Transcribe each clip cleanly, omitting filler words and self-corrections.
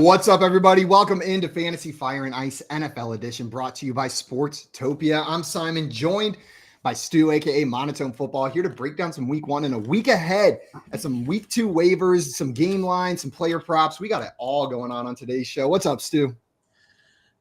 What's up, everybody? Welcome into Fantasy Fire and Ice NFL Edition, brought to you by Sportstopia. I'm Simon, joined by Stu, aka Monotone Football, here to break down some week one and a week ahead at some week two waivers, some game lines, some player props. We got it all going on today's show. What's up, Stu?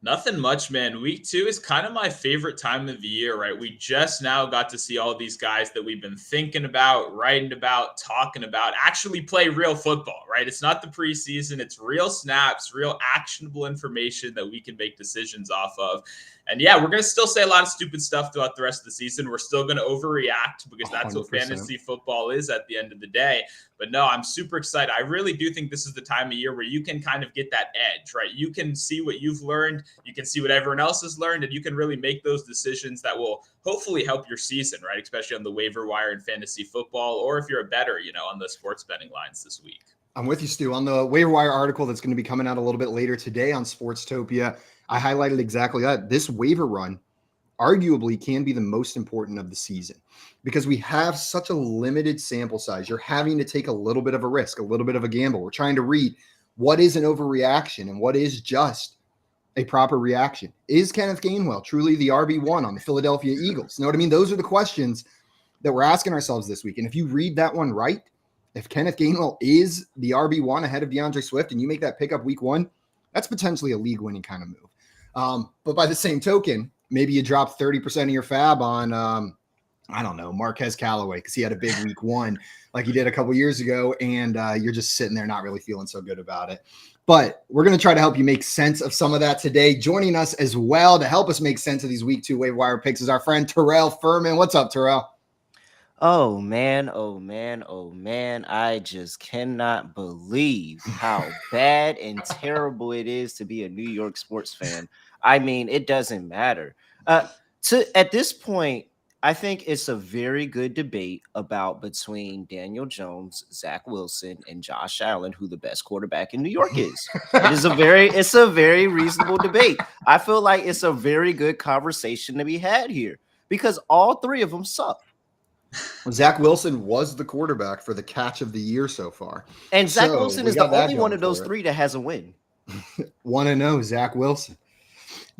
Nothing much, man. Week two is kind of my favorite time of the year, right? We just now got to see all these guys that we've been thinking about, writing about, talking about, actually play real football, right? It's not the preseason. It's real snaps, real actionable information that we can make decisions off of. And yeah, we're going to still say a lot of stupid stuff throughout the rest of the season. We're still going to overreact because that's 100%. What fantasy football is at the end of the day. But no, I'm super excited. I really do think this is the time of year where you can kind of get that edge, right? You can see what you've learned. You can see what everyone else has learned, and you can really make those decisions that will hopefully help your season, right? Especially on the waiver wire and fantasy football, or if you're a bettor, on the sports betting lines this week. I'm with you, Stu. On the waiver wire article that's going to be coming out a little bit later today on Sportstopia, I highlighted exactly that. This waiver run arguably can be the most important of the season because we have such a limited sample size. You're having to take a little bit of a risk, a little bit of a gamble. We're trying to read what is an overreaction and what is just a proper reaction. Is Kenneth Gainwell truly the RB1 on the Philadelphia Eagles? You know what I mean? Those are the questions that we're asking ourselves this week. And if you read that one right, if Kenneth Gainwell is the RB1 ahead of DeAndre Swift and you make that pickup week one, that's potentially a league-winning kind of move. But by the same token, maybe you drop 30% of your fab on, I don't know, Marquez Callaway because he had a big week one like he did a couple years ago, and you're just sitting there not really feeling so good about it. But we're going to try to help you make sense of some of that today. Joining us as well to help us make sense of these week two waiver wire picks is our friend Terrell Furman. What's up, Terrell? Oh, man. I just cannot believe how bad and terrible it is to be a New York sports fan. I mean, it doesn't matter. At this point, I think it's a very good debate between Daniel Jones, Zach Wilson, and Josh Allen, who the best quarterback in New York is. It's a very reasonable debate. I feel like it's a very good conversation to be had here because all three of them suck. Zach Wilson was the quarterback for the catch of the year so far. And Zach Wilson is the only one of those three that has a win. 1-0, Zach Wilson.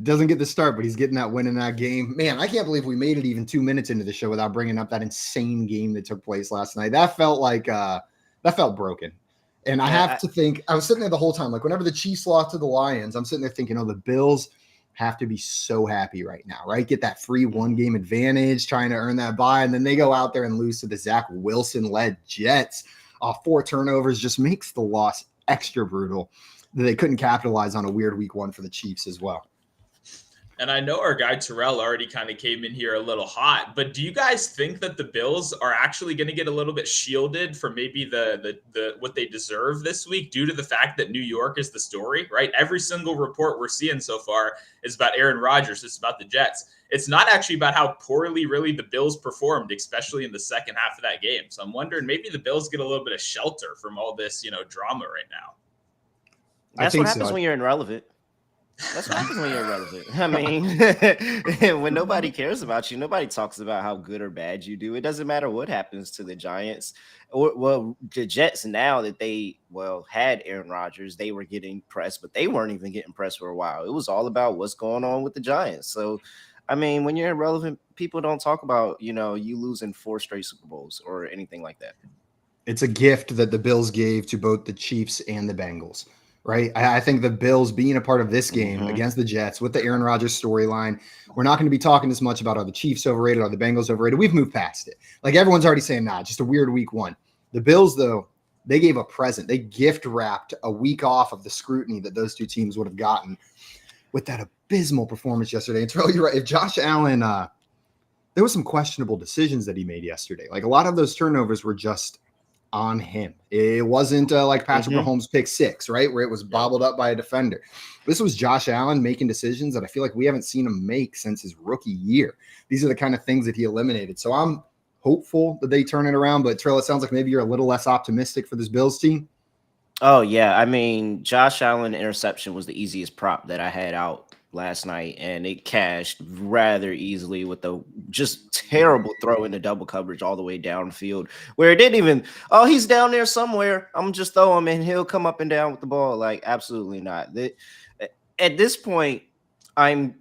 Doesn't get the start, but he's getting that win in that game. Man, I can't believe we made it even 2 minutes into the show without bringing up that insane game that took place last night. That felt broken. And I have to think, I was sitting there the whole time, like whenever the Chiefs lost to the Lions, I'm sitting there thinking, the Bills have to be so happy right now, right? Get that free one-game advantage, trying to earn that bye, and then they go out there and lose to the Zach Wilson-led Jets. 4 turnovers just makes the loss extra brutal. They couldn't capitalize on a weird week one for the Chiefs as well. And I know our guy Terrell already kind of came in here a little hot, but do you guys think that the Bills are actually going to get a little bit shielded for maybe the what they deserve this week due to the fact that New York is the story, right? Every single report we're seeing so far is about Aaron Rodgers. It's about the Jets. It's not actually about how poorly really the Bills performed, especially in the second half of that game. So I'm wondering maybe the Bills get a little bit of shelter from all this, drama right now. That's what happens when you're irrelevant. That's what happens when you're irrelevant. I mean, when nobody cares about you, nobody talks about how good or bad you do. It doesn't matter what happens to the Giants or the Jets. Now that they had Aaron Rodgers, they were getting pressed, but they weren't even getting pressed for a while. It was all about what's going on with the Giants. So, I mean, when you're irrelevant, people don't talk about, you losing 4 straight Super Bowls or anything like that. It's a gift that the Bills gave to both the Chiefs and the Bengals. Right. I think the Bills being a part of this game against the Jets with the Aaron Rodgers storyline, we're not going to be talking as much about are the Chiefs overrated, are the Bengals overrated. We've moved past it. Like everyone's already saying, just a weird week one. The Bills, though, they gave a present. They gift wrapped a week off of the scrutiny that those two teams would have gotten with that abysmal performance yesterday. And Terrell, you're right. If Josh Allen, there was some questionable decisions that he made yesterday. Like a lot of those turnovers were just on him. It wasn't like Patrick Mahomes pick 6, right? Where it was bobbled up by a defender. This was Josh Allen making decisions that I feel like we haven't seen him make since his rookie year. These are the kind of things that he eliminated. So I'm hopeful that they turn it around, but Terrell, it sounds like maybe you're a little less optimistic for this Bills team. Oh yeah. I mean, Josh Allen interception was the easiest prop that I had out last night, and it cashed rather easily with the just terrible throw into double coverage all the way downfield, where it didn't even, oh, he's down there somewhere, I'm just throw him and he'll come up and down with the ball. Like, absolutely not. At this point, I'm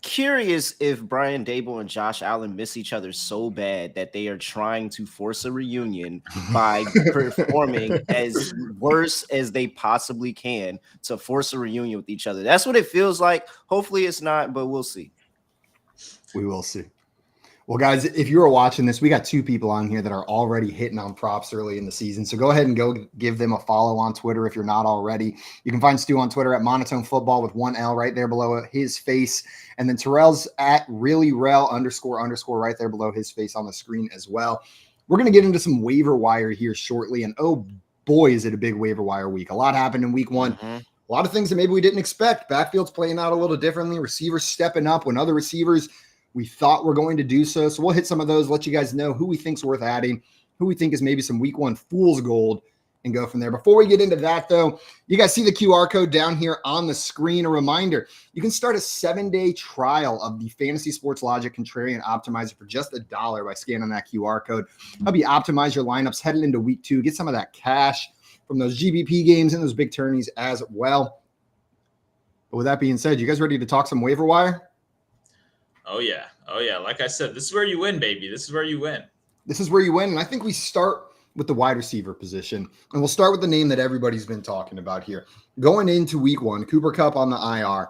curious if Brian Dable and Josh Allen miss each other so bad that they are trying to force a reunion by performing as worse as they possibly can to force a reunion with each other. That's what it feels like. Hopefully it's not, but we'll see. We will see. Well, guys, if you were watching this, we got two people on here that are already hitting on props early in the season. So go ahead and go give them a follow on Twitter if you're not already. You can find Stu on Twitter at Monotone Football with one L right there below his face. And then Terrell's at ReallyRel __ right there below his face on the screen as well. We're going to get into some waiver wire here shortly. And oh boy, is it a big waiver wire week. A lot happened in week one. A lot of things that maybe we didn't expect. Backfield's playing out a little differently. Receivers stepping up when other receivers we thought we're going to do so. So we'll hit some of those, let you guys know who we think's worth adding, who we think is maybe some week one fool's gold, and go from there. Before we get into that, though, you guys see the QR code down here on the screen. A reminder, you can start a 7-day trial of the Fantasy Sports Logic Contrarian Optimizer for just $1 by scanning that QR code. Help you optimize your lineups heading into week 2. Get some of that cash from those GBP games and those big tourneys as well. But with that being said, you guys ready to talk some waiver wire? Oh, yeah. Oh, yeah. Like I said, this is where you win, baby. This is where you win. This is where you win. And I think we start with the wide receiver position. And we'll start with the name that everybody's been talking about here. Going into week 1, Cooper Kupp on the IR.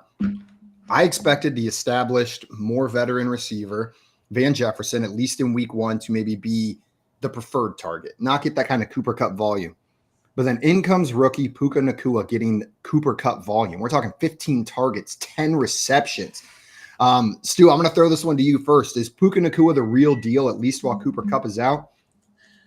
I expected the established, more veteran receiver, Van Jefferson, at least in week 1, to maybe be the preferred target, not get that kind of Cooper Kupp volume. But then in comes rookie Puka Nacua getting Cooper Kupp volume. We're talking 15 targets, 10 receptions. Stu, I'm going to throw this one to you first. Is Puka Nacua the real deal, at least while Cooper Kupp is out?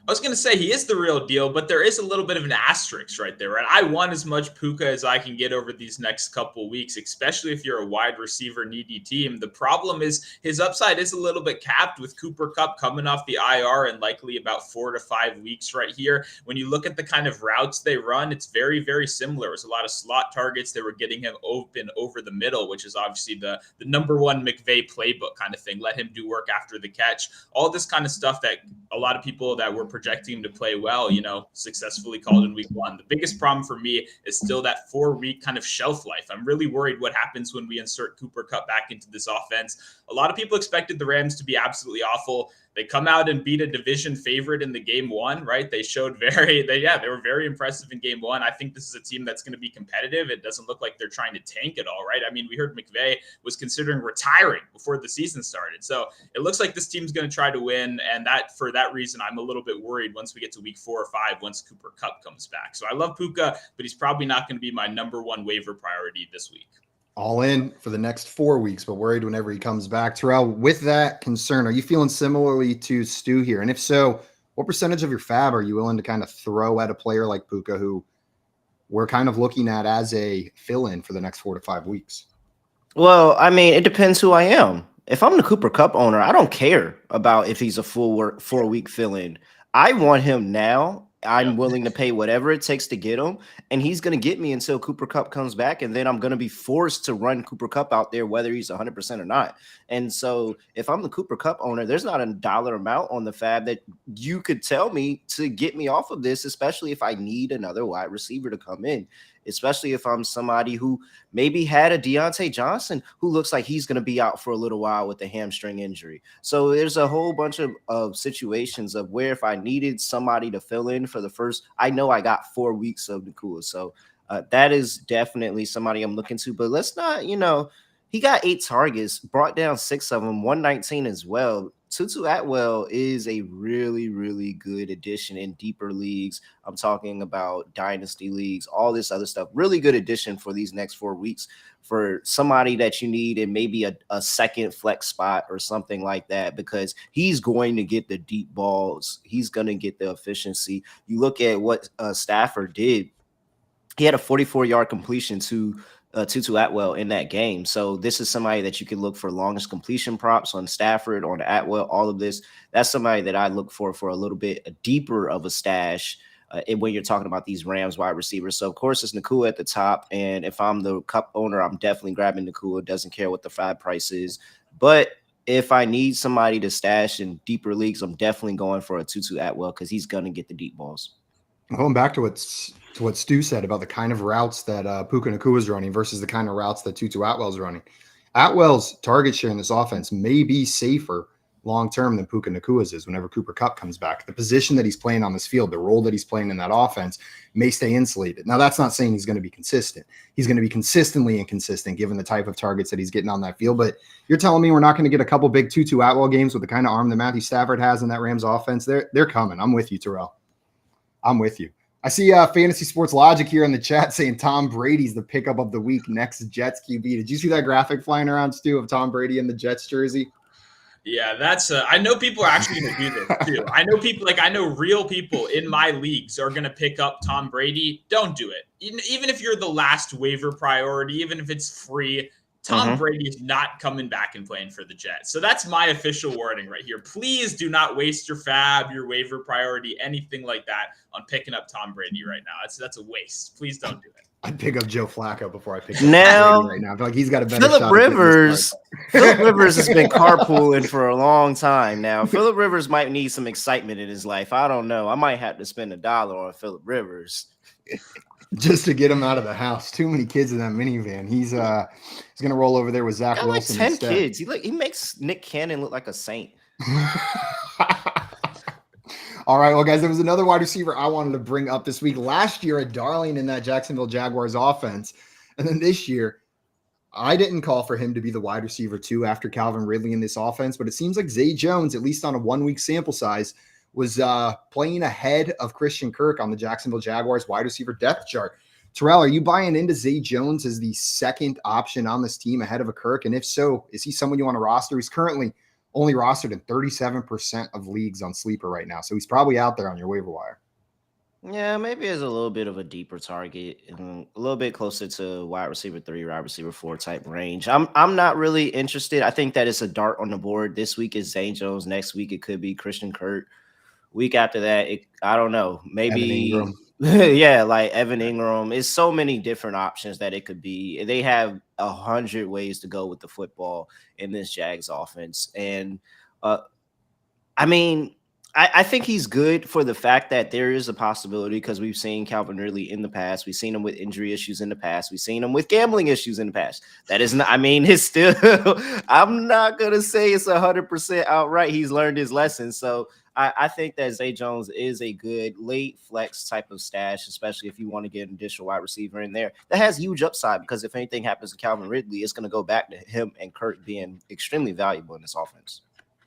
I was going to say he is the real deal, but there is a little bit of an asterisk right there, right? I want as much Puka as I can get over these next couple weeks, especially if you're a wide receiver needy team. The problem is his upside is a little bit capped with Cooper Kupp coming off the IR and likely about 4 to 5 weeks right here. When you look at the kind of routes they run, it's very, very similar. There's a lot of slot targets. They were getting him open over the middle, which is obviously the number one McVay playbook kind of thing. Let him do work after the catch. All this kind of stuff that a lot of people that were projecting him to play well, successfully called in week 1. The biggest problem for me is still that 4-week kind of shelf life. I'm really worried what happens when we insert Cooper Kupp back into this offense. A lot of people expected the Rams to be absolutely awful. They come out and beat a division favorite in the game 1, right? They showed they were very impressive in game 1. I think this is a team that's going to be competitive. It doesn't look like they're trying to tank at all, right? I mean, we heard McVay was considering retiring before the season started. So it looks like this team's going to try to win. And for that reason, I'm a little bit worried once we get to week 4 or 5, once Cooper Kupp comes back. So I love Puka, but he's probably not going to be my number 1 waiver priority this week. All in for the next 4 weeks, but worried whenever he comes back. Terrell, with that concern, are you feeling similarly to Stu here? And if so, what percentage of your fab are you willing to kind of throw at a player like Puka, who we're kind of looking at as a fill-in for the next 4 to 5 weeks? Well, I mean, it depends who I am. If I'm the Cooper Kupp owner, I don't care about if he's a full 4-week fill-in. I want him now. I'm willing to pay whatever it takes to get him, and he's going to get me until Cooper Kupp comes back, and then I'm going to be forced to run Cooper Kupp out there, whether he's 100% or not. And so if I'm the Cooper Kupp owner, there's not a dollar amount on the fab that you could tell me to get me off of this, especially if I need another wide receiver to come in, especially if I'm somebody who maybe had a Deontay Johnson who looks like he's going to be out for a little while with a hamstring injury. So there's a whole bunch of situations of where if I needed somebody to fill in for the first, I know I got 4 weeks of Nacua. So that is definitely somebody I'm looking to. But let's not, he got 8 targets, brought down 6 of them, 119 as well. Tutu Atwell is a really, really good addition in deeper leagues. I'm talking about dynasty leagues, all this other stuff. Really good addition for these next 4 weeks for somebody that you need in maybe a second flex spot or something like that, because he's going to get the deep balls. He's going to get the efficiency. You look at what Stafford did. He had a 44-yard completion to Tutu Atwell in that game. So this is somebody that you can look for longest completion props on Stafford, on Atwell, all of this. That's somebody that I look for a little bit deeper of a stash when you're talking about these Rams wide receivers. So, of course, it's Nakua at the top. And if I'm the Cup owner, I'm definitely grabbing Nakua. Doesn't care what the FAB price is. But if I need somebody to stash in deeper leagues, I'm definitely going for a Tutu Atwell because he's going to get the deep balls. Going back to what Stu said about the kind of routes that Puka Nakua is running versus the kind of routes that Tutu Atwell's running. Atwell's target share in this offense may be safer long-term than Puka Nakua's is whenever Cooper Kupp comes back. The position that he's playing on this field, the role that he's playing in that offense may stay insulated. Now, that's not saying he's going to be consistent. He's going to be consistently inconsistent given the type of targets that he's getting on that field. But you're telling me we're not going to get a couple big Tutu Atwell games with the kind of arm that Matthew Stafford has in that Rams offense? They're coming. I'm with you, Terrell. I'm with you. I see Fantasy Sports Logic here in the chat saying Tom Brady's the pickup of the week next Jets QB. Did you see that graphic flying around, Stu, of Tom Brady in the Jets jersey? Yeah, that's I know people are actually going to do this too. I know people, I know real people in my leagues are going to pick up Tom Brady. Don't do it. Even if you're the last waiver priority, even if it's free, Tom Brady is not coming back and playing for the Jets. So that's my official warning right here. Please do not waste your FAB, your waiver priority, anything like that on picking up Tom Brady right now. That's a waste. Please don't do it. I'd pick up Joe Flacco before I pick up Tom Brady right now. I feel like he's got a better Phillip shot. Rivers has been carpooling for a long time now. Phillip Rivers might need some excitement in his life. I don't know. I might have to spend $1 on Phillip Rivers just to get him out of the house. Too many kids in that minivan. He's gonna roll over there with Zach got Wilson. Like 10 instead. kids. He makes Nick Cannon look like a saint. All right, well, guys, there was another wide receiver I wanted to bring up this week. Last year, a darling in that Jacksonville Jaguars offense. And then this year, I didn't call for him to be the wide receiver 2 after Calvin Ridley in this offense, but it seems like Zay Jones, at least on a 1-week sample size, was playing ahead of Christian Kirk on the Jacksonville Jaguars wide receiver depth chart. Terrell, are you buying into Zay Jones as the second option on this team ahead of a Kirk? And if so, is he someone you want to roster? He's currently only rostered in 37% of leagues on Sleeper right now. So he's probably out there on your waiver wire. Yeah, maybe as a little bit of a deeper target, a little bit closer to wide receiver 3, wide receiver 4 type range. I'm not really interested. I think that it's a dart on the board. This week is Zay Jones. Next week it could be Christian Kirk. Week after that, I don't know. Maybe yeah, like Evan Ingram. It's so many different options that it could be. They have 100 ways to go with the football in this Jags offense. And I mean, I think he's good for the fact that there is a possibility because we've seen Calvin Ridley in the past. We've seen him with injury issues in the past. We've seen him with gambling issues in the past. That is not, I mean, it's still, I'm not going to say it's 100% outright. He's learned his lesson. So I think that Zay Jones is a good late flex type of stash, especially if you want to get an additional wide receiver in there that has huge upside because if anything happens to Calvin Ridley, it's going to go back to him and Kirk being extremely valuable in this offense.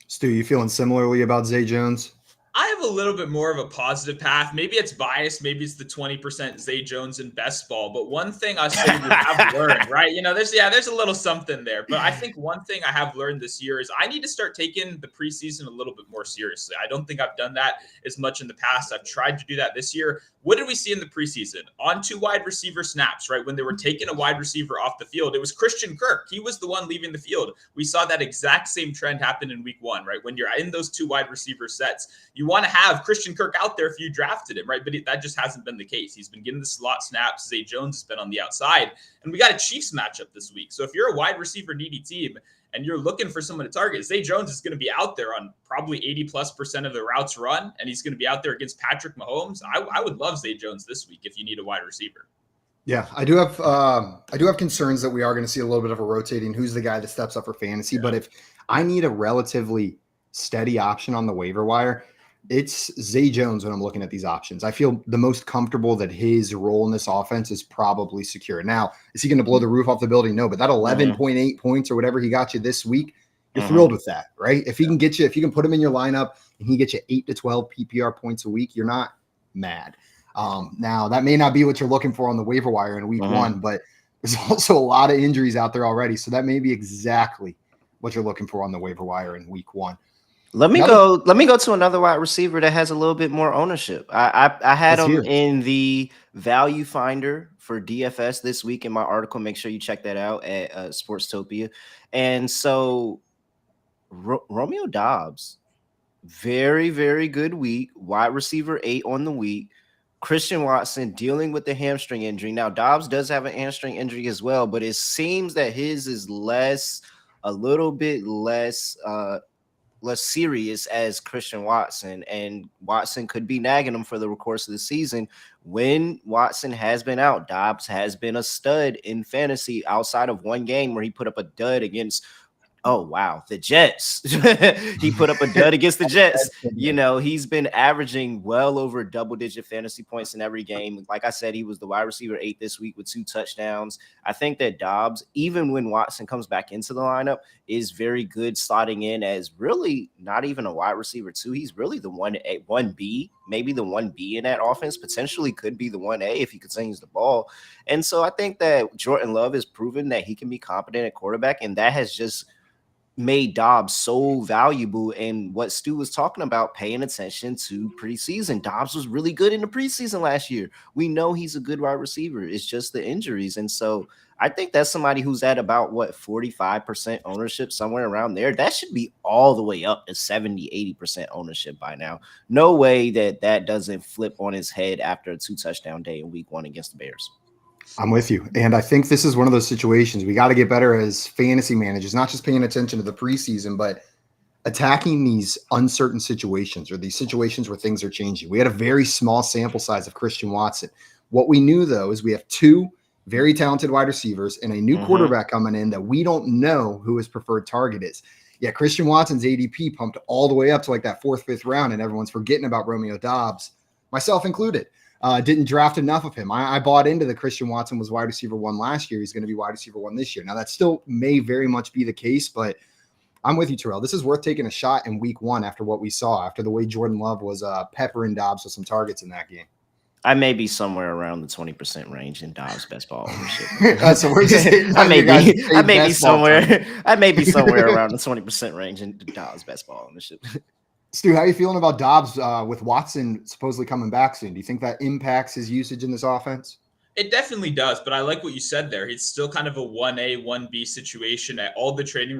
Stu, you feeling similarly about Zay Jones? I have a little bit more of a positive path. Maybe it's biased. Maybe it's the 20% Zay Jones in best ball. But one thing I say we have learned, right? There's a little something there. But I think one thing I have learned this year is I need to start taking the preseason a little bit more seriously. I don't think I've done that as much in the past. I've tried to do that this year. What did we see in the preseason? On 2 wide receiver snaps, right? When they were taking a wide receiver off the field, it was Christian Kirk. He was the one leaving the field. We saw that exact same trend happen in week 1, right? When you're in those 2 wide receiver sets, you want to have Christian Kirk out there if you drafted him, right? But that just hasn't been the case. He's been getting the slot snaps. Zay Jones has been on the outside. And we got a Chiefs matchup this week. So if you're a wide receiver needy team and you're looking for someone to target, Zay Jones is going to be out there on probably 80+% of the routes run, and he's going to be out there against Patrick Mahomes. I would love Zay Jones this week if you need a wide receiver. Yeah, I do have concerns that we are going to see a little bit of a rotating. Who's the guy that steps up for fantasy? Yeah. But if I need a relatively steady option on the waiver wire, it's Zay Jones when I'm looking at these options. I feel the most comfortable that his role in this offense is probably secure. Now, is he going to blow the roof off the building? No, but that 11.8 points or whatever he got you this week, you're thrilled with that, right? If he can get you, if you can put him in your lineup and he gets you 8 to 12 PPR points a week, you're not mad. Now, that may not be what you're looking for on the waiver wire in week 1, but there's also a lot of injuries out there already. So that may be exactly what you're looking for on the waiver wire in week 1. Let me go to another wide receiver that has a little bit more ownership. I had him in the value finder for DFS this week in my article. Make sure you check that out at Sportstopia. And so Romeo Doubs, very, very good week. Wide receiver 8 on the week. Christian Watson dealing with the hamstring injury. Now, Dobbs does have a hamstring injury as well, but it seems that his is a little bit less serious as Christian Watson, and Watson could be nagging him for the course of the season. When Watson has been out, Dobbs has been a stud in fantasy outside of one game where he put up a dud against the Jets. He put up a dud against the Jets. You know, he's been averaging well over double-digit fantasy points in every game. Like I said, he was the wide receiver 8 this week with 2 touchdowns. I think that Dobbs, even when Watson comes back into the lineup, is very good slotting in as really not even a wide receiver 2. He's really the 1B, maybe the 1B in that offense, potentially could be the 1A if he continues the ball. And so I think that Jordan Love has proven that he can be competent at quarterback, and that has just made Dobbs so valuable. And what Stu was talking about, paying attention to preseason. Dobbs was really good in the preseason last year. We know he's a good wide receiver. It's just the injuries. And so I think that's somebody who's at about 45% ownership, somewhere around there. That should be all the way up to 70-80% ownership by now. No way that doesn't flip on his head after a 2-touchdown day in week 1 against the Bears. I'm with you. And I think this is one of those situations we got to get better as fantasy managers, not just paying attention to the preseason, but attacking these uncertain situations or these situations where things are changing. We had a very small sample size of Christian Watson. What we knew, though, is we have 2 very talented wide receivers and a new quarterback coming in that we don't know who his preferred target is. Yeah, Christian Watson's ADP pumped all the way up to like that 4th, 5th round, and everyone's forgetting about Romeo Dobbs, myself included. Didn't draft enough of him. I bought into the Christian Watson was wide receiver 1 last year. He's going to be wide receiver 1 this year. Now, that still may very much be the case, but I'm with you, Terrell. This is worth taking a shot in week 1 after what we saw, after the way Jordan Love was peppering Dobbs with some targets in that game. I may be somewhere around the 20% range in Dobbs best ball ownership. So we're just I may be somewhere around the 20% range in Dobbs best ball ownership. Stu, how are you feeling about Dobbs with Watson supposedly coming back soon? Do you think that impacts his usage in this offense? It definitely does, but I like what you said there. It's still kind of a 1A, 1B situation. All the training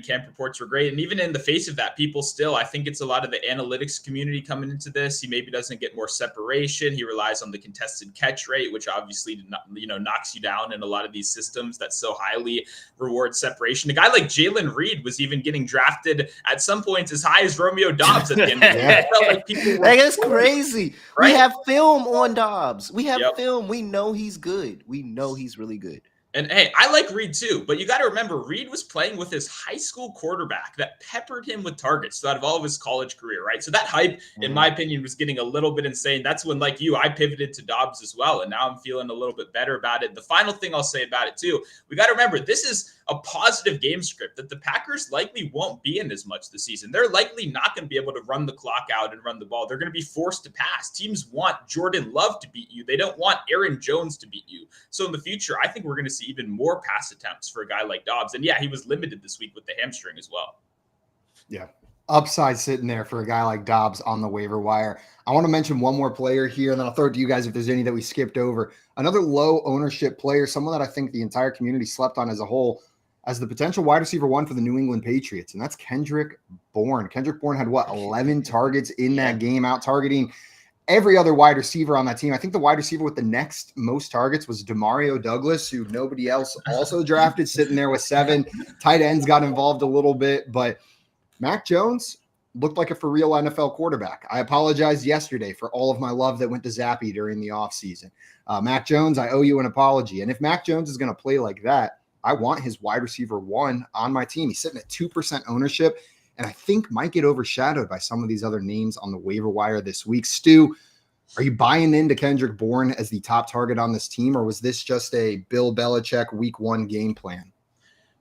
camp reports were great. And even in the face of that, people still, I think it's a lot of the analytics community coming into this. He maybe doesn't get more separation. He relies on the contested catch rate, which obviously, knocks you down in a lot of these systems that so highly reward separation. A guy like Jalen Reed was even getting drafted at some points as high as Romeo Dobbs at the end of the year. It felt like people were that's crazy. Right? We have film on Dobbs. We have Yep. film. We know he's good. We know he's really good. And hey, I like Reed too, but you got to remember, Reed was playing with his high school quarterback that peppered him with targets throughout all of his college career, right? So that hype, in my opinion, was getting a little bit insane. That's when, like you, I pivoted to Dobbs as well, and now I'm feeling a little bit better about it. The final thing I'll say about it too, we got to remember, this is a positive game script that the Packers likely won't be in as much this season. They're likely not going to be able to run the clock out and run the ball. They're going to be forced to pass. Teams want Jordan Love to beat you. They don't want Aaron Jones to beat you. So in the future, I think we're going to see even more pass attempts for a guy like Dobbs. And yeah, he was limited this week with the hamstring as well. Yeah. Upside sitting there for a guy like Dobbs on the waiver wire. I want to mention one more player here, and then I'll throw it to you guys if there's any that we skipped over. Another low ownership player, someone that I think the entire community slept on as a whole, as the potential wide receiver 1 for the New England Patriots, and that's Kendrick Bourne. Kendrick Bourne had 11 targets in that game, out targeting every other wide receiver on that team. I think the wide receiver with the next most targets was Demario Douglas, who nobody else also drafted, sitting there with 7. Tight ends got involved a little bit, but Mac Jones looked like a for real NFL quarterback. I apologized yesterday for all of my love that went to Zappy during the offseason. Mac Jones, I owe you an apology. And if Mac Jones is going to play like that, I want his wide receiver 1 on my team. He's sitting at 2% ownership, and I think might get overshadowed by some of these other names on the waiver wire this week. Stu, are you buying into Kendrick Bourne as the top target on this team, or was this just a Bill Belichick week 1 game plan?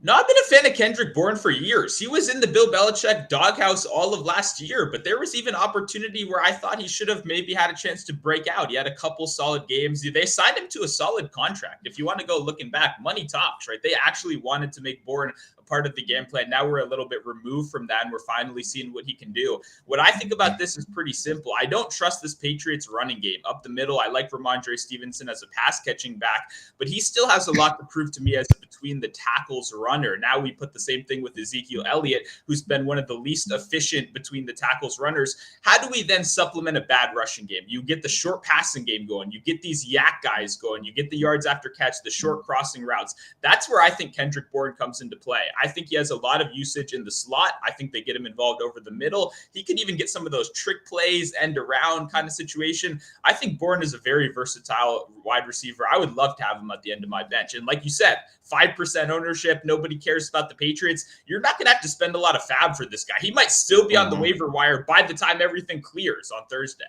No, I've been a fan of Kendrick Bourne for years. He was in the Bill Belichick doghouse all of last year, but there was even opportunity where I thought he should have maybe had a chance to break out. He had a couple solid games. They signed him to a solid contract. If you want to go looking back, money talks, right? They actually wanted to make Bourne a a part of the game plan. Now we're a little bit removed from that, and we're finally seeing what he can do. What I think about this is pretty simple. I don't trust this Patriots running game up the middle. I like Ramondre Stevenson as a pass catching back, but he still has a lot to prove to me as a between the tackles runner. Now we put the same thing with Ezekiel Elliott, who's been one of the least efficient between the tackles runners. How do we then supplement a bad rushing game? You get the short passing game going. You get these yak guys going. You get the yards after catch, the short crossing routes. That's where I think Kendrick Bourne comes into play. I think he has a lot of usage in the slot. I think they get him involved over the middle. He can even get some of those trick plays, end around kind of situation. I think Bourne is a very versatile wide receiver. I would love to have him at the end of my bench. And like you said, 5% ownership. Nobody cares about the Patriots. You're not going to have to spend a lot of fab for this guy. He might still be on the waiver wire by the time everything clears on Thursday.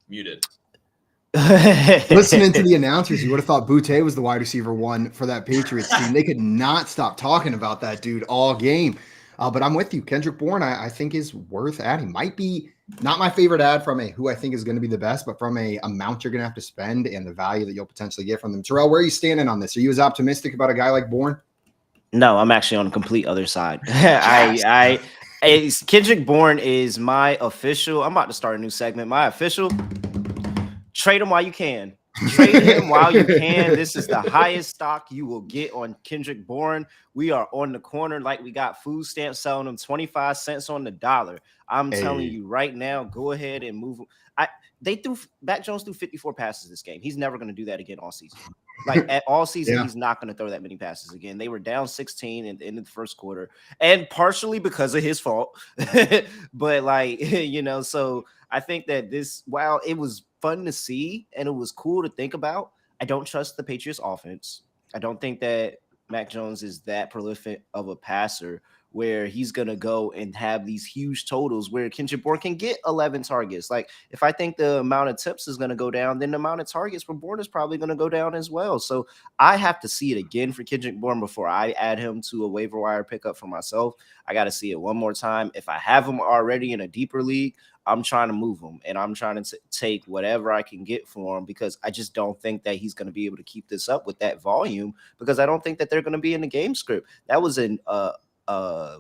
Muted. Listening to the announcers, you would have thought Boutte was the wide receiver one for that Patriots team. They could not stop talking about that dude all game. But I'm with you. Kendrick Bourne, I think is worth adding. Might be not my favorite ad from who I think is going to be the best, but from a amount you're going to have to spend and the value that you'll potentially get from them. Terrell, where are you standing on this? Are you as optimistic about a guy like Bourne? No, I'm actually on the complete other side. Kendrick Bourne is my official. I'm about to start a new segment. My official. Trade him while you can. Trade him while you can. This is the highest stock you will get on Kendrick Bourne. We are on the corner like we got food stamps selling them 25 cents on the dollar. I'm telling you right now, go ahead and move him. Mac Jones threw 54 passes this game. He's never going to do that again all season. Like at all season, he's not going to throw that many passes again. They were down 16 at the end of the first quarter, and partially because of his fault. But so I think that while it was fun to see and it was cool to think about, I don't trust the Patriots offense. I don't think that Mac Jones is that prolific of a passer where he's going to go and have these huge totals where Kendrick Bourne can get 11 targets. Like if I think the amount of tips is going to go down, then the amount of targets for Bourne is probably going to go down as well. So I have to see it again for Kendrick Bourne before I add him to a waiver wire pickup for myself. I got to see it one more time. If I have him already in a deeper league, I'm trying to move him and I'm trying to take whatever I can get for him because I just don't think that he's going to be able to keep this up with that volume because I don't think that they're going to be in the game script. That was a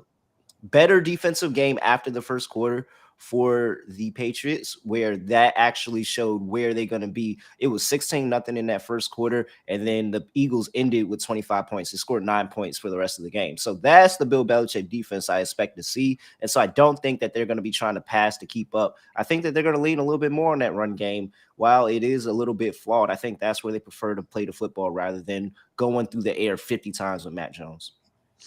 better defensive game after the first quarter for the Patriots, where that actually showed where they're going to be. It was 16-0 in that first quarter, and then the Eagles ended with 25 points. They scored 9 points for the rest of the game. So that's the Bill Belichick defense I expect to see. And so I don't think that they're going to be trying to pass to keep up. I think that they're going to lean a little bit more on that run game. While it is a little bit flawed, I think that's where they prefer to play the football rather than going through the air 50 times with Mac Jones.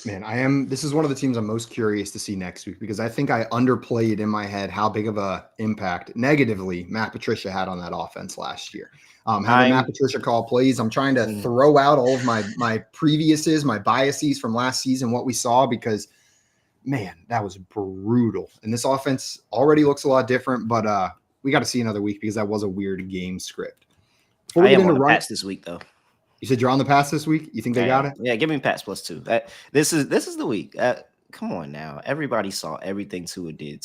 Man, this is one of the teams I'm most curious to see next week because I think I underplayed in my head how big of a impact negatively Matt Patricia had on that offense last year. Having Matt Patricia call plays, I'm trying to throw out all of my previouses, my biases from last season, what we saw, because man, that was brutal. And this offense already looks a lot different, but we got to see another week because that was a weird game script. I am on the Pats this week though. You said you're on the Pats this week? You think they got it? Yeah, give me Pats +2. This is the week. Come on now. Everybody saw everything Tua did.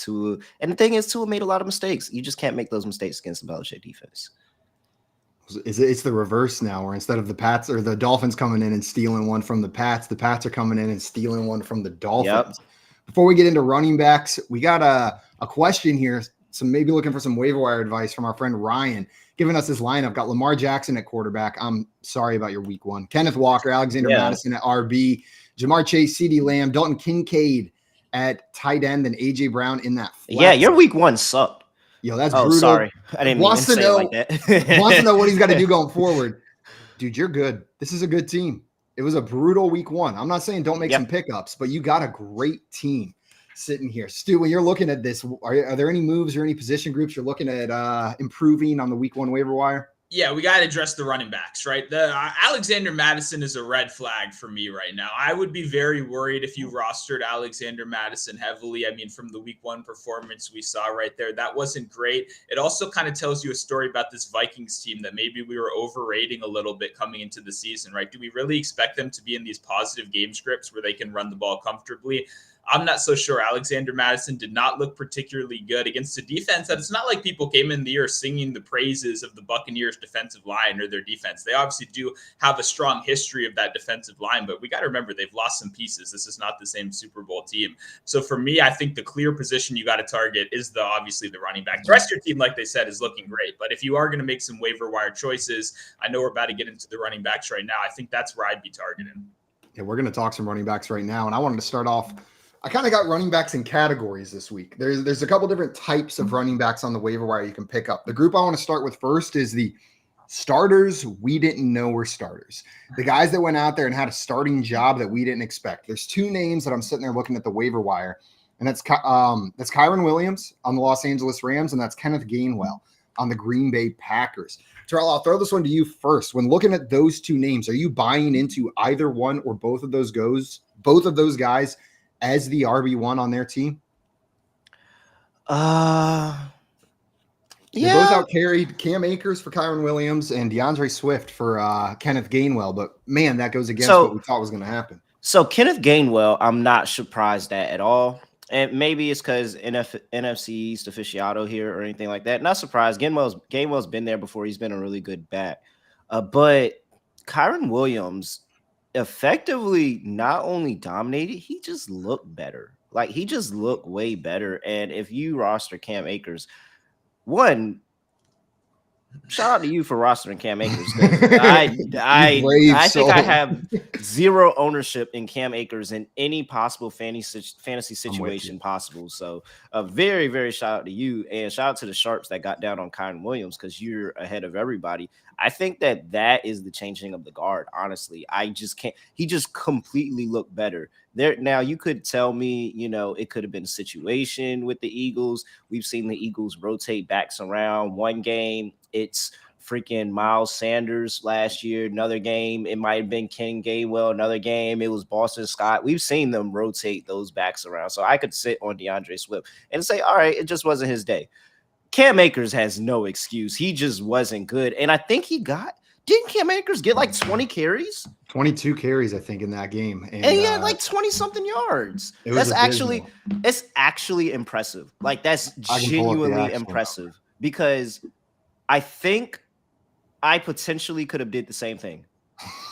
And the thing is, Tua made a lot of mistakes. You just can't make those mistakes against the Belichick defense. It's the reverse now, where instead of the Pats or the Dolphins coming in and stealing one from the Pats are coming in and stealing one from the Dolphins. Yep. Before we get into running backs, we got a question here. So maybe looking for some waiver wire advice from our friend Ryan, giving us this lineup. Got Lamar Jackson at quarterback. I'm sorry about your week one. Kenneth Walker, Alexander Madison at RB, Jamar Chase, CeeDee Lamb, Dalton Kincaid at tight end, and AJ Brown in that flex. Yeah, your week one sucked. Yo, that's brutal. Sorry. I didn't mean to say it like that. Wants to know what he's got to do going forward. Dude, you're good. This is a good team. It was a brutal week one. I'm not saying don't make some pickups, but you got a great team sitting here. Stu, when you're looking at this, are there any moves or any position groups you're looking at improving on the week one waiver wire? Yeah, we got to address the running backs, right? The Alexander Madison is a red flag for me right now. I would be very worried if you rostered Alexander Madison heavily. I mean, from the week one performance we saw right there, that wasn't great. It also kind of tells you a story about this Vikings team that maybe we were overrating a little bit coming into the season, right? Do we really expect them to be in these positive game scripts where they can run the ball comfortably? I'm not so sure. Alexander Mattison did not look particularly good against a defense that it's not like people came in the year singing the praises of the Buccaneers defensive line or their defense. They obviously do have a strong history of that defensive line, but we got to remember they've lost some pieces. This is not the same Super Bowl team. So for me, I think the clear position you got to target is obviously the running back. The rest of your team, like they said, is looking great. But if you are going to make some waiver wire choices, I know we're about to get into the running backs right now. I think that's where I'd be targeting. Yeah, we're going to talk some running backs right now. And I wanted to start off, I kind of got running backs in categories this week. There's a couple different types of running backs on the waiver wire you can pick up. The group I want to start with first is the starters we didn't know were starters. The guys that went out there and had a starting job that we didn't expect. There's two names that I'm sitting there looking at the waiver wire, and that's Kyren Williams on the Los Angeles Rams, and that's Kenneth Gainwell on the Green Bay Packers. Terrell, I'll throw this one to you first. When looking at those two names, are you buying into either one or both of those guys as the RB1 on their team? They both out carried Cam Akers for Kyren Williams and DeAndre Swift for Kenneth Gainwell. But man, that goes against what we thought was going to happen. So Kenneth Gainwell, I'm not surprised at all. And maybe it's because NFC East aficionado here or anything like that. Not surprised. Gainwell's been there before. He's been a really good back. But Kyren Williams effectively not only dominated, he just looked better. Like, he just looked way better. And if you roster Cam Akers, one, shout out to you for rostering Cam Akers. I think I have zero ownership in Cam Akers in any possible fantasy situation possible. So a very, very shout out to you, and shout out to the Sharps that got down on Kyren Williams because you're ahead of everybody. I think that is the changing of the guard. Honestly, I just can't. He just completely looked better there. Now you could tell me, it could have been a situation with the Eagles. We've seen the Eagles rotate backs around. One game, it's freaking Miles Sanders last year. Another game, it might have been Ken Gainwell. Another game, it was Boston Scott. We've seen them rotate those backs around. So I could sit on DeAndre Swift and say, all right, it just wasn't his day. Cam Akers has no excuse. He just wasn't good. And I think didn't Cam Akers get like 20 carries? 22 carries, I think, in that game. And he had like 20-something yards. It's actually impressive. Like, that's genuinely impressive because I think I potentially could have did the same thing.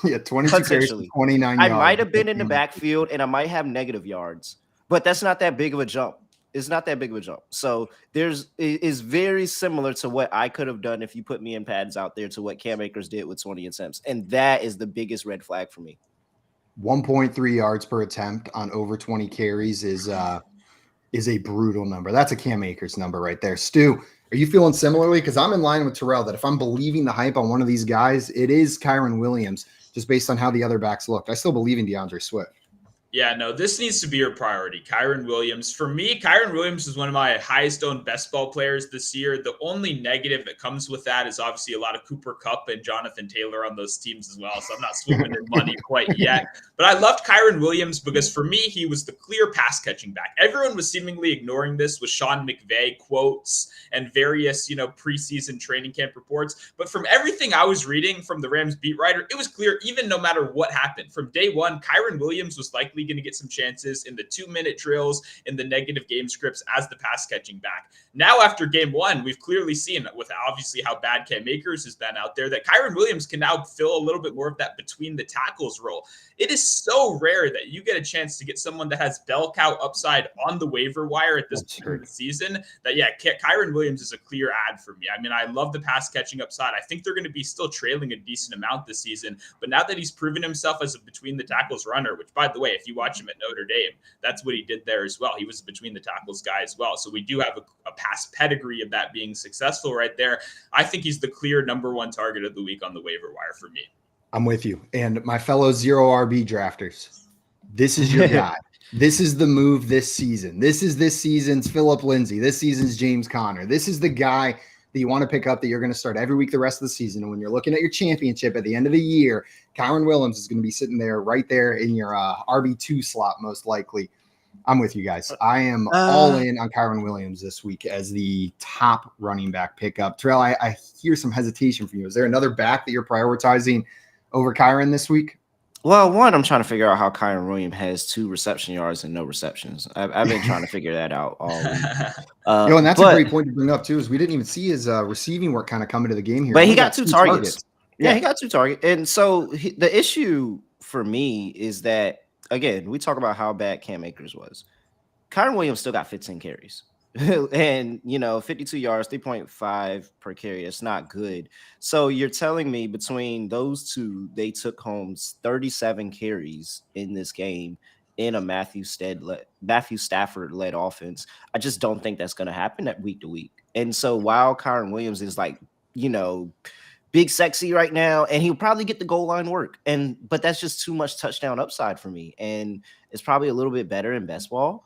Yeah, 22 carries, 29 yards. I might have been in the backfield and I might have negative yards, but that's not that big of a jump. It's not that big of a jump. So it's very similar to what I could have done if you put me in pads out there to what Cam Akers did with 20 attempts. And that is the biggest red flag for me. 1.3 yards per attempt on over 20 carries is a brutal number. That's a Cam Akers number right there. Stu, are you feeling similarly? Because I'm in line with Terrell that if I'm believing the hype on one of these guys, it is Kyren Williams, just based on how the other backs looked. I still believe in DeAndre Swift. Yeah, no, this needs to be your priority. Kyren Williams. For me, Kyren Williams is one of my highest owned best ball players this year. The only negative that comes with that is obviously a lot of Cooper Kupp and Jonathan Taylor on those teams as well. So I'm not swimming in money quite yet. But I loved Kyren Williams because for me, he was the clear pass catching back. Everyone was seemingly ignoring this with Sean McVay quotes and various, preseason training camp reports. But from everything I was reading from the Rams beat writer, it was clear, even no matter what happened from day one, Kyren Williams was likely going to get some chances in the 2-minute drills, in the negative game scripts as the pass catching back. Now, after game one, we've clearly seen with obviously how bad Cam Akers has been out there that Kyren Williams can now fill a little bit more of that between the tackles role. It is so rare that you get a chance to get someone that has bell cow upside on the waiver wire at this point of the season. Kyren Williams is a clear ad for me. I mean, I love the pass catching upside. I think they're going to be still trailing a decent amount this season, but now that he's proven himself as a between the tackles runner, which by the way, if you watch him at Notre Dame, that's what he did there as well. He was a between the tackles guy as well. So we do have a past pedigree of that being successful right there. I think he's the clear number one target of the week on the waiver wire for me. I'm with you. And my fellow zero RB drafters, this is your guy. This is the move this season. This is this season's Phillip Lindsay. This season's James Conner. This is the guy that you want to pick up that you're going to start every week the rest of the season. And when you're looking at your championship at the end of the year, Kyren Williams is going to be sitting there right there in your RB2 slot most likely. I'm with you guys. I am all in on Kyren Williams this week as the top running back pickup. Terrell, I hear some hesitation from you. Is there another back that you're prioritizing over Kyren this week? Well, one, I'm trying to figure out how Kyron Williams has 2 reception yards and no receptions. I've been trying to figure that out all week. And that's a But great point to bring up too, is we didn't even see his receiving work kind of coming to the game here. but he Only got got 2 two targets. targets. Yeah, he got 2 targets. And so the issue for me is that, again, we talk about how bad Cam Akers was. Kyron Williams still got 15 carries. And 52 yards, 3.5 per carry. It's not good. So you're telling me between those two, they took home 37 carries in this game in a Matthew Stafford led offense. I just don't think that's going to happen at week to week. And so while Kyron Williams is like, big sexy right now, and he'll probably get the goal line work. But that's just too much touchdown upside for me. And it's probably a little bit better in best ball.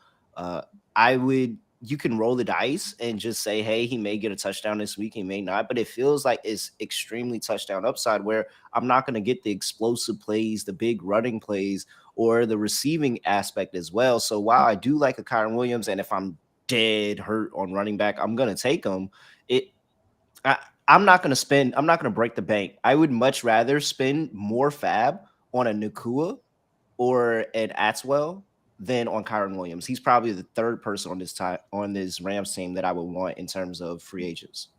You can roll the dice and just say, hey, he may get a touchdown this week, he may not, but it feels like it's extremely touchdown upside where I'm not going to get the explosive plays, the big running plays, or the receiving aspect as well. So while I do like a Kyron Williams, and if I'm dead hurt on running back, I'm going to take him. I'm not going to break the bank. I would much rather spend more fab on a Nakua or an Atwell than on Kyron Williams. He's probably the third person on this Rams team that I would want in terms of free agents.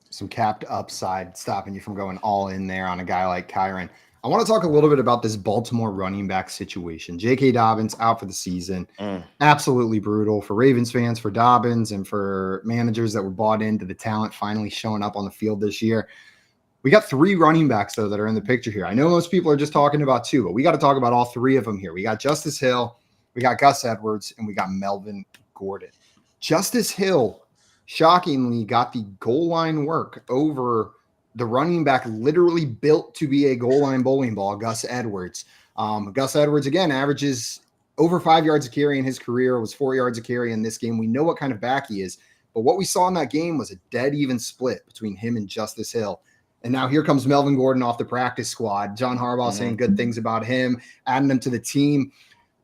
Some capped upside stopping you from going all in there on a guy like Kyron. I want to talk a little bit about this Baltimore running back situation. J.K. Dobbins out for the season. Absolutely brutal for Ravens fans, for Dobbins, and for managers that were bought into the talent finally showing up on the field this year. We got 3 running backs, though, that are in the picture here. I know most people are just talking about 2, but we got to talk about all 3 of them here. We got Justice Hill, we got Gus Edwards, and we got Melvin Gordon. Justice Hill, shockingly, got the goal line work over the running back literally built to be a goal line bowling ball, Gus Edwards. Gus Edwards, again, averages over 5 yards a carry in his career, was 4 yards a carry in this game. We know what kind of back he is, but what we saw in that game was a dead even split between him and Justice Hill. And now here comes Melvin Gordon off the practice squad. John Harbaugh saying good things about him, adding him to the team.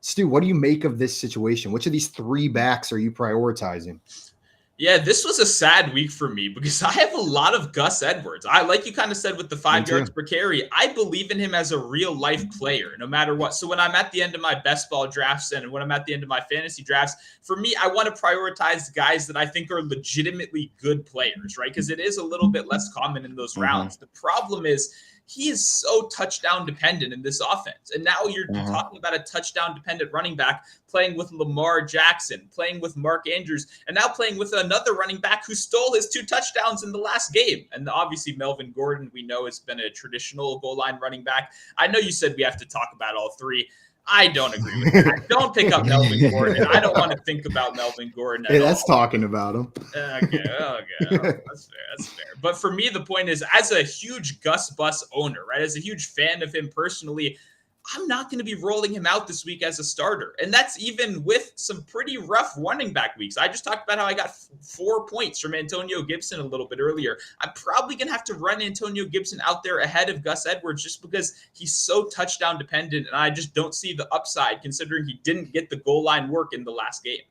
Stu, what do you make of this situation? Which of these 3 backs are you prioritizing? Yeah, this was a sad week for me because I have a lot of Gus Edwards. Like you kind of said with the 5 yards per carry, I believe in him as a real life player, no matter what. So when I'm at the end of my best ball drafts and when I'm at the end of my fantasy drafts, for me, I want to prioritize guys that I think are legitimately good players, right? Because it is a little bit less common in those rounds. The problem is he is so touchdown dependent in this offense. And now you're talking about a touchdown dependent running back playing with Lamar Jackson, playing with Mark Andrews, and now playing with another running back who stole his 2 touchdowns in the last game. And obviously Melvin Gordon, we know, has been a traditional goal line running back. I know you said we have to talk about all 3. I don't agree with that. Don't pick up Melvin Gordon. I don't want to think about Melvin Gordon at all. That's talking about him. Okay. That's fair. But for me, the point is, as a huge Gus Bus owner, right, as a huge fan of him personally, I'm not going to be rolling him out this week as a starter. And that's even with some pretty rough running back weeks. I just talked about how I got 4 points from Antonio Gibson a little bit earlier. I'm probably going to have to run Antonio Gibson out there ahead of Gus Edwards just because he's so touchdown dependent. And I just don't see the upside considering he didn't get the goal line work in the last game.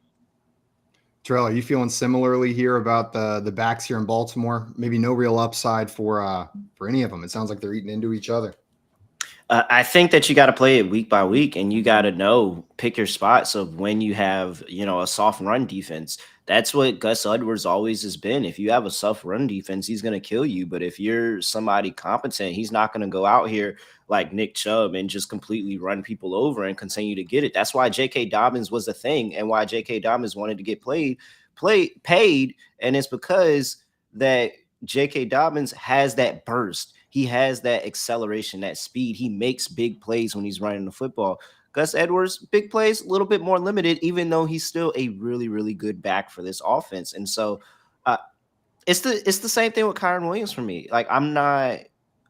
Terrell, are you feeling similarly here about the backs here in Baltimore? Maybe no real upside for any of them. It sounds like they're eating into each other. I think that you got to play it week by week, and you got to pick your spots of when you have, a soft run defense. That's what Gus Edwards always has been. If you have a soft run defense, he's going to kill you. But if you're somebody competent, he's not going to go out here like Nick Chubb and just completely run people over and continue to get it. That's why J.K. Dobbins was a thing and why J.K. Dobbins wanted to get paid. And it's because that J.K. Dobbins has that burst. He has that acceleration, that speed. He makes big plays when he's running the football. Gus Edwards, big plays, a little bit more limited, even though he's still a really, really good back for this offense. And so it's the same thing with Kyron Williams for me. Like, I'm not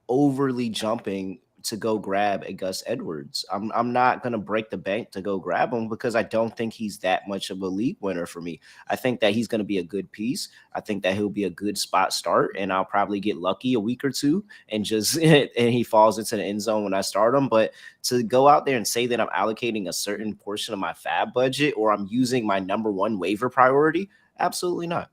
overly jumping to go grab a Gus Edwards. I'm not going to break the bank to go grab him because I don't think he's that much of a league winner for me. I think that he's going to be a good piece. I think that he'll be a good spot start, and I'll probably get lucky a week or two and he falls into the end zone when I start him. But to go out there and say that I'm allocating a certain portion of my fab budget or I'm using my number 1 waiver priority, absolutely not.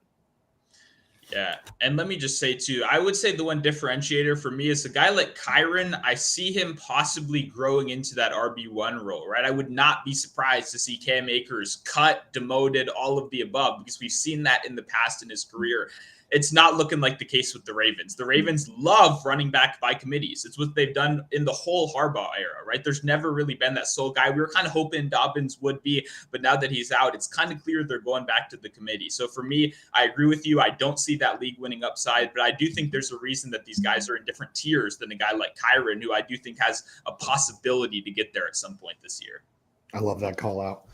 Yeah. And let me just say, too, I would say the one differentiator for me is a guy like Kyron. I see him possibly growing into that RB1 role, right? I would not be surprised to see Cam Akers cut, demoted, all of the above, because we've seen that in the past in his career. It's not looking like the case with the Ravens. The Ravens love running back by committees. It's what they've done in the whole Harbaugh era, right? There's never really been that sole guy. We were kind of hoping Dobbins would be, but now that he's out, it's kind of clear they're going back to the committee. So for me, I agree with you. I don't see that league winning upside, but I do think there's a reason that these guys are in different tiers than a guy like Kyron, who I do think has a possibility to get there at some point this year. I love that call out.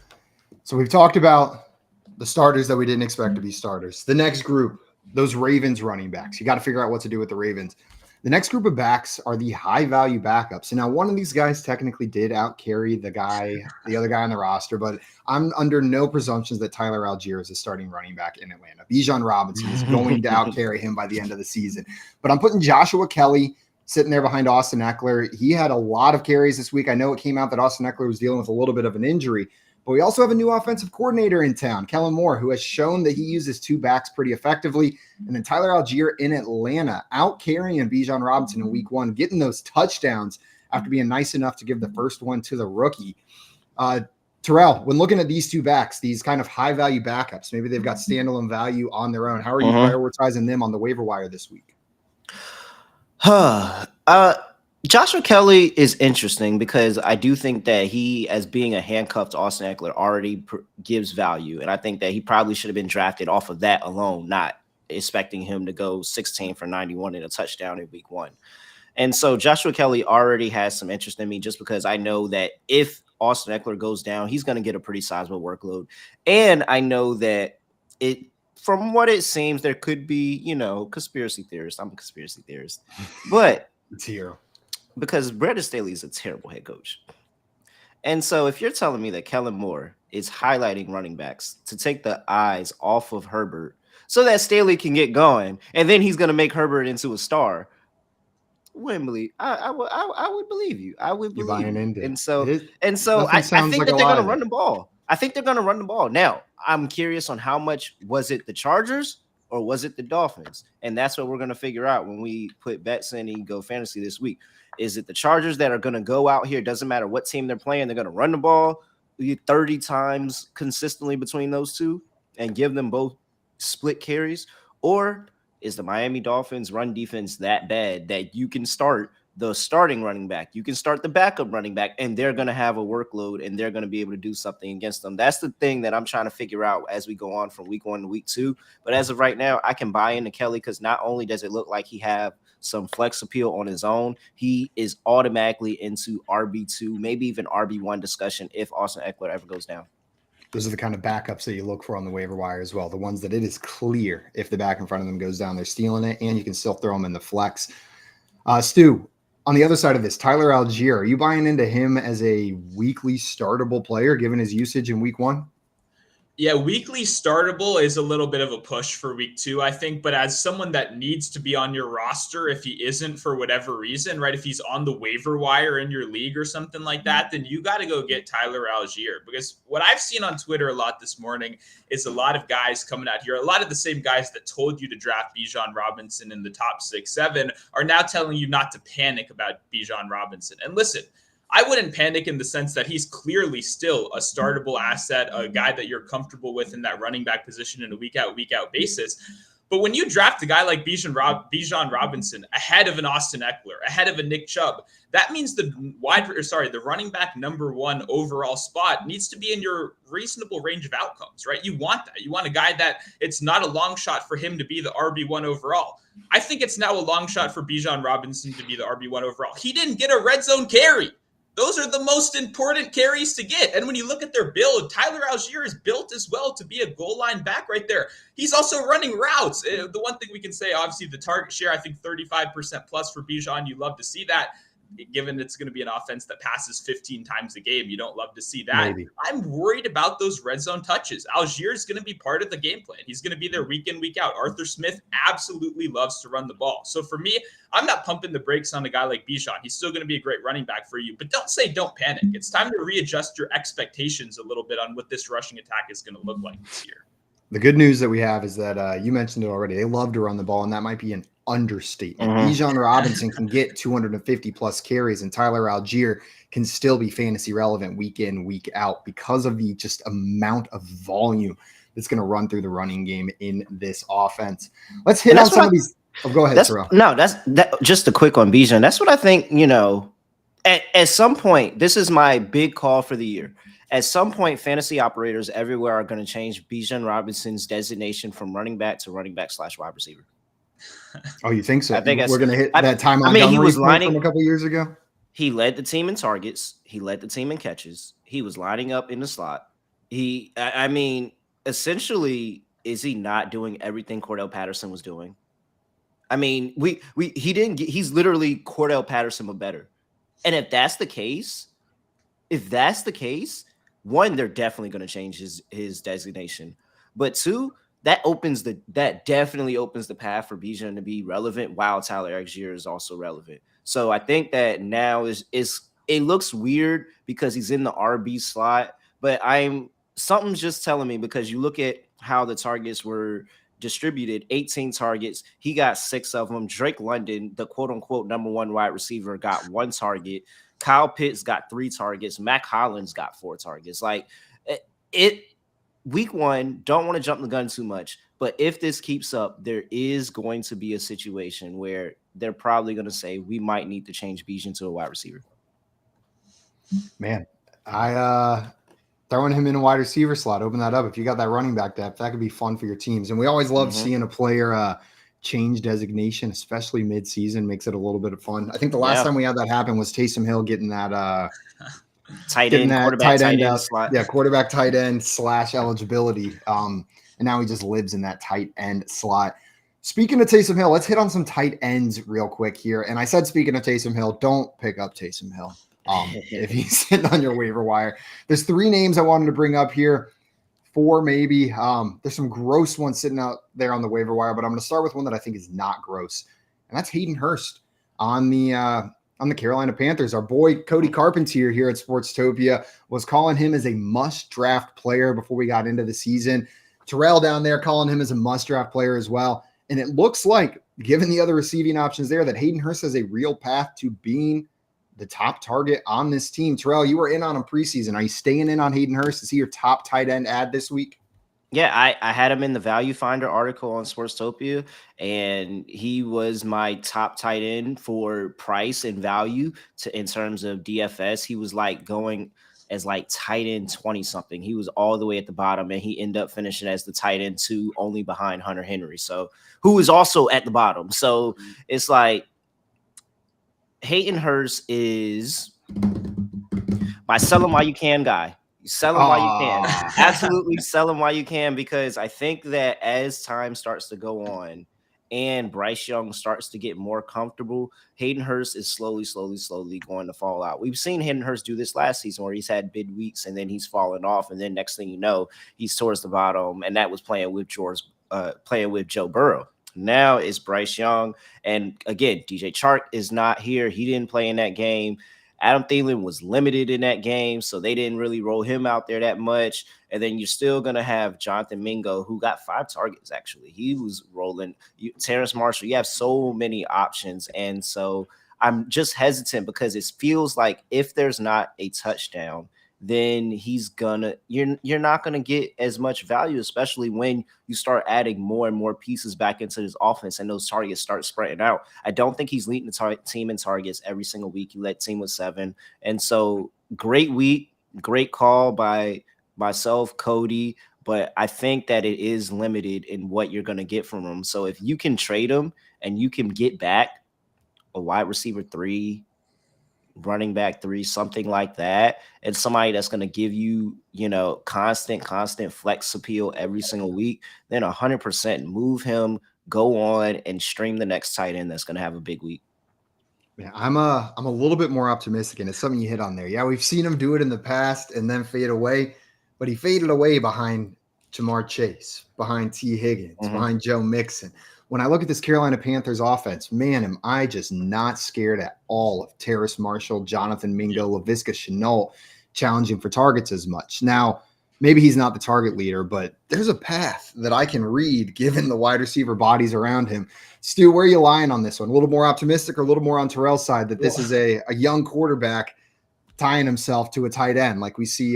So we've talked about the starters that we didn't expect to be starters. The next group, those Ravens running backs. You got to figure out what to do with the Ravens. The next group of backs are the high-value backups. And now one of these guys technically did out-carry the other guy on the roster, but I'm under no presumptions that Tyler Algier is a starting running back in Atlanta. Bijan Robinson is going to out-carry him by the end of the season. But I'm putting Joshua Kelly sitting there behind Austin Eckler. He had a lot of carries this week. I know it came out that Austin Eckler was dealing with a little bit of an injury, but we also have a new offensive coordinator in town, Kellen Moore, who has shown that he uses two backs pretty effectively. And then Tyler Algier in Atlanta, out carrying Bijan Robinson in week 1, getting those touchdowns after being nice enough to give the first one to the rookie. Terrell, when looking at these two backs, these kind of high-value backups, maybe they've got standalone value on their own. How are you prioritizing them on the waiver wire this week? Joshua Kelly is interesting because I do think that he, as being a handcuffed Austin Eckler, already gives value. And I think that he probably should have been drafted off of that alone, not expecting him to go 16 for 91 and a touchdown in week 1. And so Joshua Kelly already has some interest in me just because I know that if Austin Eckler goes down, he's going to get a pretty sizable workload. And I know that from what it seems, there could be, conspiracy theorists. I'm a conspiracy theorist, but it's here. Because Brandon Staley is a terrible head coach. And so if you're telling me that Kellen Moore is highlighting running backs to take the eyes off of Herbert so that Staley can get going, and then he's going to make Herbert into a star, Wembley, I would believe you. I would believe you. And so I think that they're going to run the ball. I think they're going to run the ball. Now, I'm curious on how much was it the Chargers or was it the Dolphins? And that's what we're going to figure out when we put bets in and go fantasy this week. Is it the Chargers that are going to go out here? Doesn't matter what team they're playing. They're going to run the ball 30 times consistently between those two and give them both split carries? Or is the Miami Dolphins run defense that bad that you can start the starting running back, you can start the backup running back, and they're going to have a workload and they're going to be able to do something against them? That's the thing that I'm trying to figure out as we go on from week 1 to week 2. But as of right now, I can buy into Kelly because not only does it look like he have some flex appeal on his own, he is automatically into RB2, maybe even RB1 discussion if Austin Eckler ever goes down. Those are the kind of backups that you look for on the waiver wire as well. The ones that it is clear if the back in front of them goes down, they're stealing it, and you can still throw them in the flex. Stu, on the other side of this, Tyler Algier, are you buying into him as a weekly startable player given his usage in week 1? Yeah, weekly startable is a little bit of a push for week 2, I think. But as someone that needs to be on your roster, if he isn't for whatever reason, right, if he's on the waiver wire in your league or something like that, then you got to go get Tyler Algier. Because what I've seen on Twitter a lot this morning is a lot of guys coming out here, a lot of the same guys that told you to draft Bijan Robinson in the top 6, 7 are now telling you not to panic about Bijan Robinson. And listen, I wouldn't panic in the sense that he's clearly still a startable asset, a guy that you're comfortable with in that running back position in a week out basis. But when you draft a guy like Bijan Robinson ahead of an Austin Eckler, ahead of a Nick Chubb, that means the running back number 1 overall spot needs to be in your reasonable range of outcomes, right? You want that. You want a guy that it's not a long shot for him to be the RB1 overall. I think it's now a long shot for Bijan Robinson to be the RB1 overall. He didn't get a red zone carry. Those are the most important carries to get. And when you look at their build, Tyler Algier is built as well to be a goal line back right there. He's also running routes. The one thing we can say, obviously, the target share, I think 35% plus for Bijan. You love to see that. Given it's going to be an offense that passes 15 times a game, you don't love to see that. Maybe. I'm worried about those red zone touches. Algier is going to be part of the game plan. He's going to be there week in, week out. Arthur Smith absolutely loves to run the ball. So for me, I'm not pumping the brakes on a guy like Bijan. He's still going to be a great running back for you, but don't panic. It's time to readjust your expectations a little bit on what this rushing attack is going to look like this year. The good news that we have is that you mentioned it already. They love to run the ball, and that might be an understatement. Bijan Robinson can get 250 plus carries, and Tyler Algier can still be fantasy relevant week in, week out because of the just amount of volume that's going to run through the running game in this offense. Let's hit on some of these. Oh, go ahead, Terrell. No, that's just a quick on Bijan. That's what I think, at some point, this is my big call for the year. At some point, fantasy operators everywhere are going to change Bijan Robinson's designation from running back to running back / wide receiver. Oh, you think so? I think we're going to hit that time on he was lining from a couple years ago. He led the team in targets. He led the team in catches. He was lining up in the slot. Essentially, is he not doing everything Cordell Patterson was doing? He's literally Cordell Patterson but better. And if that's the case, one, they're definitely going to change his designation. But two, that definitely opens the path for Bijan to be relevant while Tyler Algier is also relevant. So I think that now it looks weird because he's in the RB slot, but something's just telling me, because you look at how the targets were distributed, 18 targets, he got 6 of them. Drake London, the quote unquote number 1 wide receiver, got 1 target. Kyle Pitts got 3 targets. Mac Hollins got 4 targets. Week 1, don't want to jump the gun too much, but if this keeps up, there is going to be a situation where they're probably going to say we might need to change Bijan to a wide receiver. Man, throwing him in a wide receiver slot, open that up. If you got that running back depth, that could be fun for your teams. And we always love seeing a player change designation, especially mid-season, makes it a little bit of fun. I think the last time we had that happen was Taysom Hill getting that tight end slot. Yeah, quarterback tight end / eligibility. And now he just lives in that tight end slot. Speaking of Taysom Hill, let's hit on some tight ends real quick here. And I said, speaking of Taysom Hill, don't pick up Taysom Hill if he's sitting on your waiver wire. There's 3 names I wanted to bring up here. 4 maybe. There's some gross ones sitting out there on the waiver wire, but I'm going to start with one that I think is not gross, and that's Hayden Hurst on the Carolina Panthers. Our boy Cody Carpentier here at Sportstopia was calling him as a must-draft player before we got into the season. Terrell down there calling him as a must-draft player as well. And it looks like, given the other receiving options there, that Hayden Hurst has a real path to being the top target on this team. Terrell, you were in on him preseason. Are you staying in on Hayden Hurst? Is he your top tight end ad this week? Yeah, I had him in the Value Finder article on Sportstopia, and he was my top tight end for price and value in terms of DFS. He was going as tight end 20 something. He was all the way at the bottom, and he ended up finishing as the tight end 2, only behind Hunter Henry, who is also at the bottom. So it's Hayden Hurst is my sell him while you can guy. Sell him while you can. Absolutely sell him while you can, because I think that as time starts to go on and Bryce Young starts to get more comfortable, Hayden Hurst is slowly going to fall out. We've seen Hayden Hurst do this last season where he's had big weeks and then he's fallen off, and then next thing you know, he's towards the bottom, and that was playing with Joe Burrow. Now it's Bryce Young, and again, DJ Chark is not here. He didn't play in that game. Adam Thielen was limited in that game, so they didn't really roll him out there that much. And then you're still going to have Jonathan Mingo, who got 5 targets, actually. He was rolling. Terrace Marshall, you have so many options. And so I'm just hesitant because it feels like if there's not a touchdown, then you're not gonna get as much value, especially when you start adding more and more pieces back into his offense and those targets start spreading out. I don't think he's leading the team in targets every single week. He led team with 7, and so great week, great call by myself, Cody. But I think that it is limited in what you're gonna get from him. So if you can trade him and you can get back a wide receiver 3, running back 3, something like that, and somebody that's going to give you, constant flex appeal every single week, then 100% move him, go on and stream the next tight end that's going to have a big week. Yeah, I'm a little bit more optimistic, and it's something you hit on there. Yeah, we've seen him do it in the past and then fade away, but he faded away behind Jamar Chase, behind T. Higgins, behind Joe Mixon. When I look at this Carolina Panthers offense, man, am I just not scared at all of Terrace Marshall, Jonathan Mingo, Laviska Shenault challenging for targets as much. Now, maybe he's not the target leader, but there's a path that I can read given the wide receiver bodies around him. Stu, where are you lying on this one? A little more optimistic or a little more on Terrell's side that this is a young quarterback tying himself to a tight end? Like we see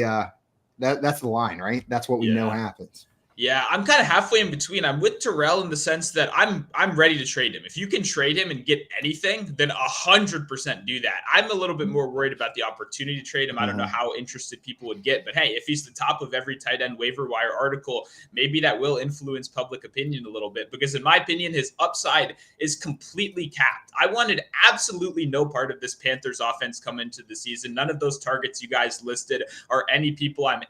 that's the line, right? That's what we know happens. Yeah, I'm kind of halfway in between. I'm with Terrell in the sense that I'm ready to trade him. If you can trade him and get anything, then 100% do that. I'm a little bit more worried about the opportunity to trade him. I don't know how interested people would get, but hey, if he's the top of every tight end waiver wire article, maybe that will influence public opinion a little bit, because in my opinion, his upside is completely capped. I wanted absolutely no part of this Panthers offense come into the season. None of those targets you guys listed are any people I'm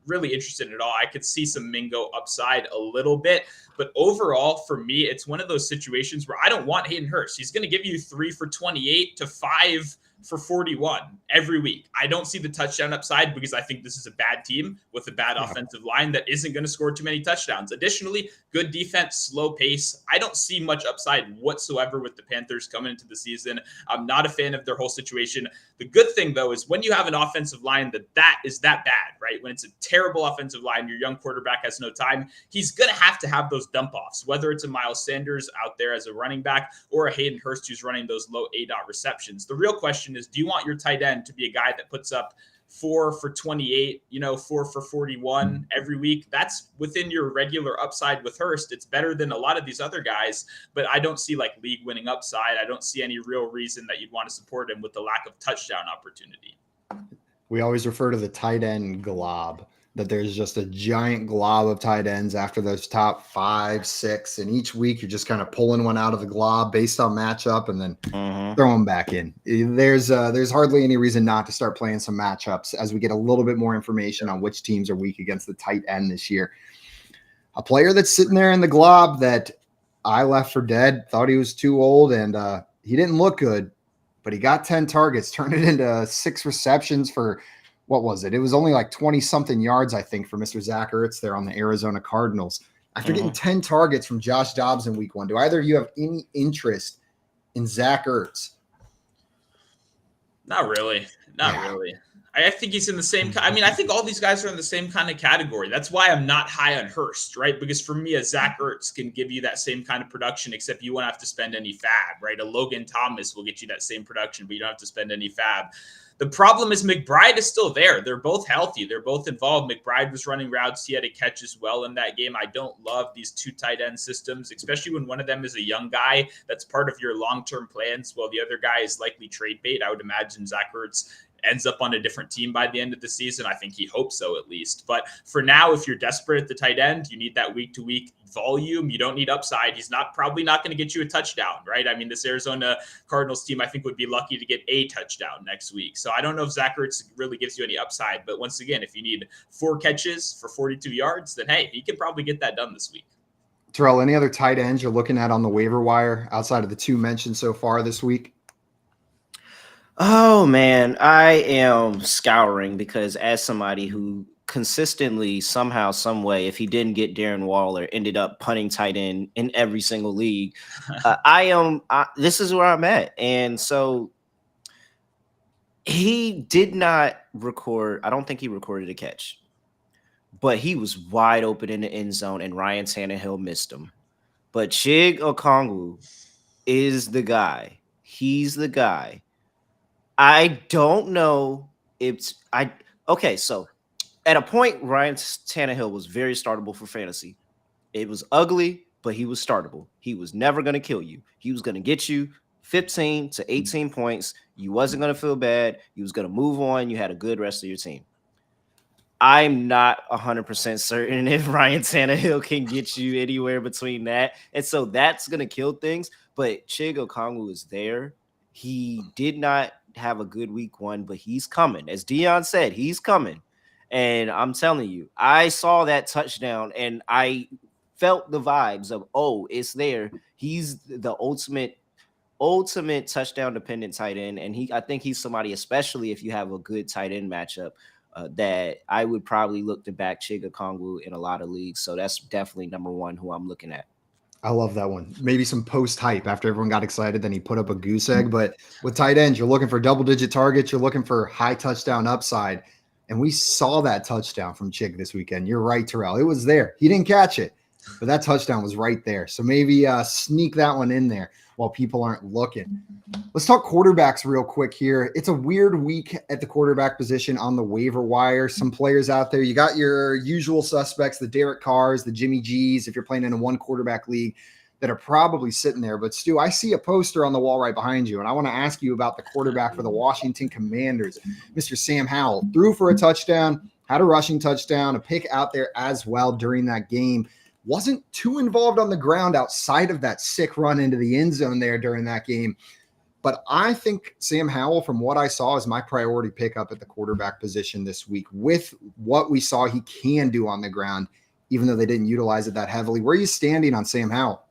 really interested in at all. I could see some Mingo upside a little bit, but overall for me, it's one of those situations where I don't want Hayden Hurst. He's going to give you 3 for 28 to 5 for 41 every week. I don't see the touchdown upside because I think this is a bad team with a bad offensive line that isn't going to score too many touchdowns. Additionally, good defense, slow pace. I don't see much upside whatsoever with the Panthers coming into the season. I'm not a fan of their whole situation. The good thing, though, is when you have an offensive line that is that bad, right? When it's a terrible offensive line, your young quarterback has no time, he's going to have those dump offs, whether it's a Miles Sanders out there as a running back or a Hayden Hurst who's running those low A-dot receptions. The real question is, do you want your tight end to be a guy that puts up 4 for 28, 4 for 41 every week? That's within your regular upside with Hurst. It's better than a lot of these other guys, but I don't see like league winning upside. I don't see any real reason that you'd want to support him with the lack of touchdown opportunity. We always refer to the tight end glob, that there's just a giant glob of tight ends after those top 5, 6. And each week you're just kind of pulling one out of the glob based on matchup and then throw them back in. There's hardly any reason not to start playing some matchups as we get a little bit more information on which teams are weak against the tight end this year. A player that's sitting there in the glob that I left for dead, thought he was too old, and he didn't look good, but he got 10 targets, turned it into 6 receptions for – what was it? It was only like 20-something yards, I think, for Mr. Zach Ertz there on the Arizona Cardinals. After getting 10 targets from Josh Dobbs in week 1, do either of you have any interest in Zach Ertz? Not really. Not really. I think he's in the same – I mean, I think all these guys are in the same kind of category. That's why I'm not high on Hurst, right? Because for me, a Zach Ertz can give you that same kind of production, except you won't have to spend any fab, right? A Logan Thomas will get you that same production, but you don't have to spend any fab. The problem is McBride is still there. They're both healthy. They're both involved. McBride was running routes. He had a catch as well in that game. I don't love these 2 tight end systems, especially when one of them is a young guy that's part of your long-term plans, while the other guy is likely trade bait. I would imagine Zach Ertz ends up on a different team by the end of the season. I think he hopes so at least. But for now, if you're desperate at the tight end, you need that week-to-week volume. You don't need upside. He's probably not going to get you a touchdown, right? I mean, this Arizona Cardinals team, I think, would be lucky to get a touchdown next week. So I don't know if Zach Ertz really gives you any upside. But once again, if you need 4 catches for 42 yards, then hey, he can probably get that done this week. Terrell, any other tight ends you're looking at on the waiver wire outside of the 2 mentioned so far this week? Oh, man, I am scouring because as somebody who consistently, somehow, some way, if he didn't get Darren Waller, ended up punting tight end in every single league, this is where I'm at. And so he did not record, I don't think he recorded a catch, but he was wide open in the end zone and Ryan Tannehill missed him. But Chig Okongwu is the guy. He's the guy. I don't know if so at a point, Ryan Tannehill was very startable for fantasy. It was ugly, but he was startable. He was never going to kill you. He was going to get you 15 to 18 points. You wasn't going to feel bad. You was going to move on. You had a good rest of your team. I'm not 100% certain if Ryan Tannehill can get you anywhere between that. And so that's going to kill things. But Chig Okongwu is there. He did not have a good week 1, but he's coming. As Dion said, he's coming. And I'm telling you, I saw that touchdown and I felt the vibes of, oh, it's there. He's the ultimate touchdown dependent tight end. And I think he's somebody, especially if you have a good tight end matchup, that I would probably look to back Chig Okongwu in a lot of leagues. So that's definitely number 1 who I'm looking at. I love that one. Maybe some post hype after everyone got excited. Then he put up a goose egg. But with tight ends, you're looking for double-digit targets. You're looking for high touchdown upside. And we saw that touchdown from Chick this weekend. You're right, Terrell. It was there. He didn't catch it, but that touchdown was right there. So maybe sneak that one in there while people aren't looking. Let's talk quarterbacks real quick here. It's a weird week at the quarterback position on the waiver wire. Some players out there, you got your usual suspects, the Derek Carrs, the Jimmy G's, if you're playing in a one quarterback league, that are probably sitting there. But Stu, I see a poster on the wall right behind you, and I want to ask you about the quarterback for the Washington Commanders, Mr. Sam Howell. Threw for a touchdown, had a rushing touchdown, a pick out there as well during that game. Wasn't too involved on the ground outside of that sick run into the end zone there during that game. But I think Sam Howell, from what I saw, is my priority pickup at the quarterback position this week with what we saw he can do on the ground, even though they didn't utilize it that heavily. Where are you standing on Sam Howell?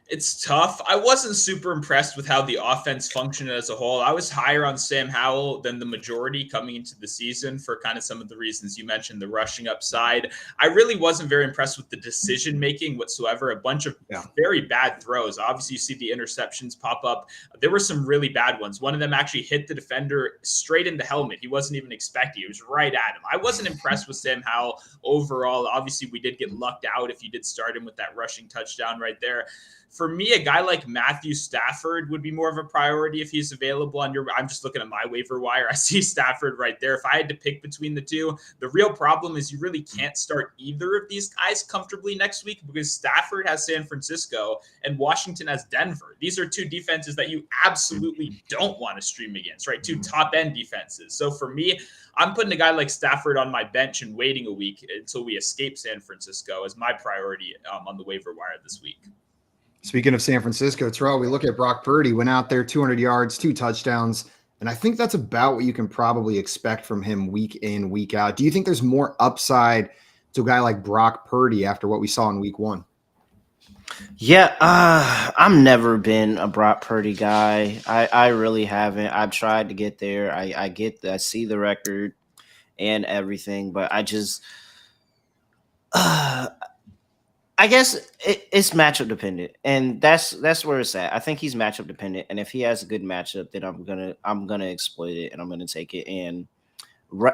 It's tough. I wasn't super impressed with how the offense functioned as a whole. I was higher on Sam Howell than the majority coming into the season for kind of some of the reasons you mentioned, the rushing upside. I really wasn't very impressed with the decision-making whatsoever. A bunch of very bad throws. Obviously, you see the interceptions pop up. There were some really bad ones. One of them actually hit the defender straight in the helmet. He wasn't even expecting it. It was right at him. I wasn't impressed with Sam Howell overall. Obviously, we did get lucked out if you did start him with that rushing touchdown right there. For me, a guy like Matthew Stafford would be more of a priority if he's available on your. I'm just looking at my waiver wire. I see Stafford right there. If I had to pick between the two, the real problem is you really can't start either of these guys comfortably next week because Stafford has San Francisco and Washington has Denver. These are two defenses that you absolutely don't want to stream against, right? Two top-end defenses. So for me, I'm putting a guy like Stafford on my bench and waiting a week until we escape San Francisco as my priority on the waiver wire this week. Speaking of San Francisco, Terrell, we look at Brock Purdy, went out there, 200 yards, 2 touchdowns, and I think that's about what you can probably expect from him week in, week out. Do you think there's more upside to a guy like Brock Purdy after what we saw in week 1? Yeah, I've never been a Brock Purdy guy. I really haven't. I've tried to get there. I see the record and everything, but I just I guess it's matchup dependent, and that's where it's at. I think he's matchup dependent, and if he has a good matchup, then I'm gonna exploit it and I'm gonna take it. And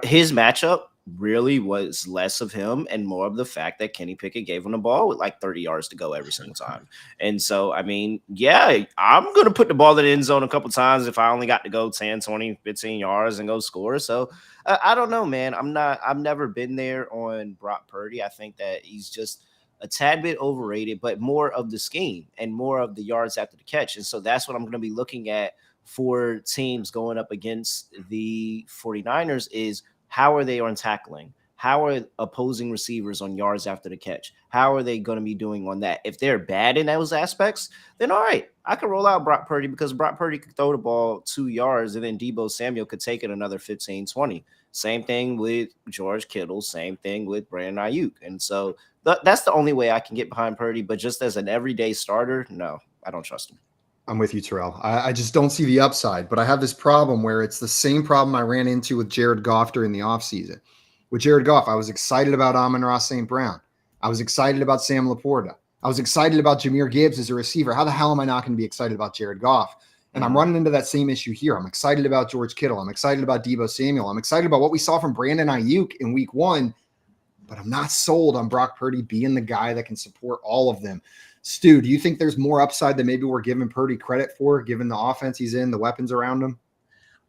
his matchup really was less of him and more of the fact that Kenny Pickett gave him the ball with like 30 yards to go every single time. And so, I mean, yeah, I'm gonna put the ball in the end zone a couple times if I only got to go 10, 20, 15 yards and go score. So I don't know, man. I've never been there on Brock Purdy. I think that he's just a tad bit overrated, but more of the scheme and more of the yards after the catch. And so that's what I'm going to be looking at for teams going up against the 49ers is how are they on tackling? How are opposing receivers on yards after the catch? How are they going to be doing on that? If they're bad in those aspects, then all right, I can roll out Brock Purdy because Brock Purdy could throw the ball 2 yards and then Deebo Samuel could take it another 15, 20. Same thing with George Kittle. Same thing with Brandon Ayuk. And so that's the only way I can get behind Purdy. But just as an everyday starter, no, I don't trust him. I'm with you, Terrell. I just don't see the upside. But I have this problem where it's the same problem I ran into with Jared Goff during the offseason. With Jared Goff, I was excited about Amon-Ra St. Brown. I was excited about Sam Laporta. I was excited about Jahmyr Gibbs as a receiver. How the hell am I not going to be excited about Jared Goff? And I'm running into that same issue here. I'm excited about George Kittle. I'm excited about Deebo Samuel. I'm excited about what we saw from Brandon Ayuk in week 1, but I'm not sold on Brock Purdy being the guy that can support all of them. Stu, do you think there's more upside than maybe we're giving Purdy credit for, given the offense he's in, the weapons around him?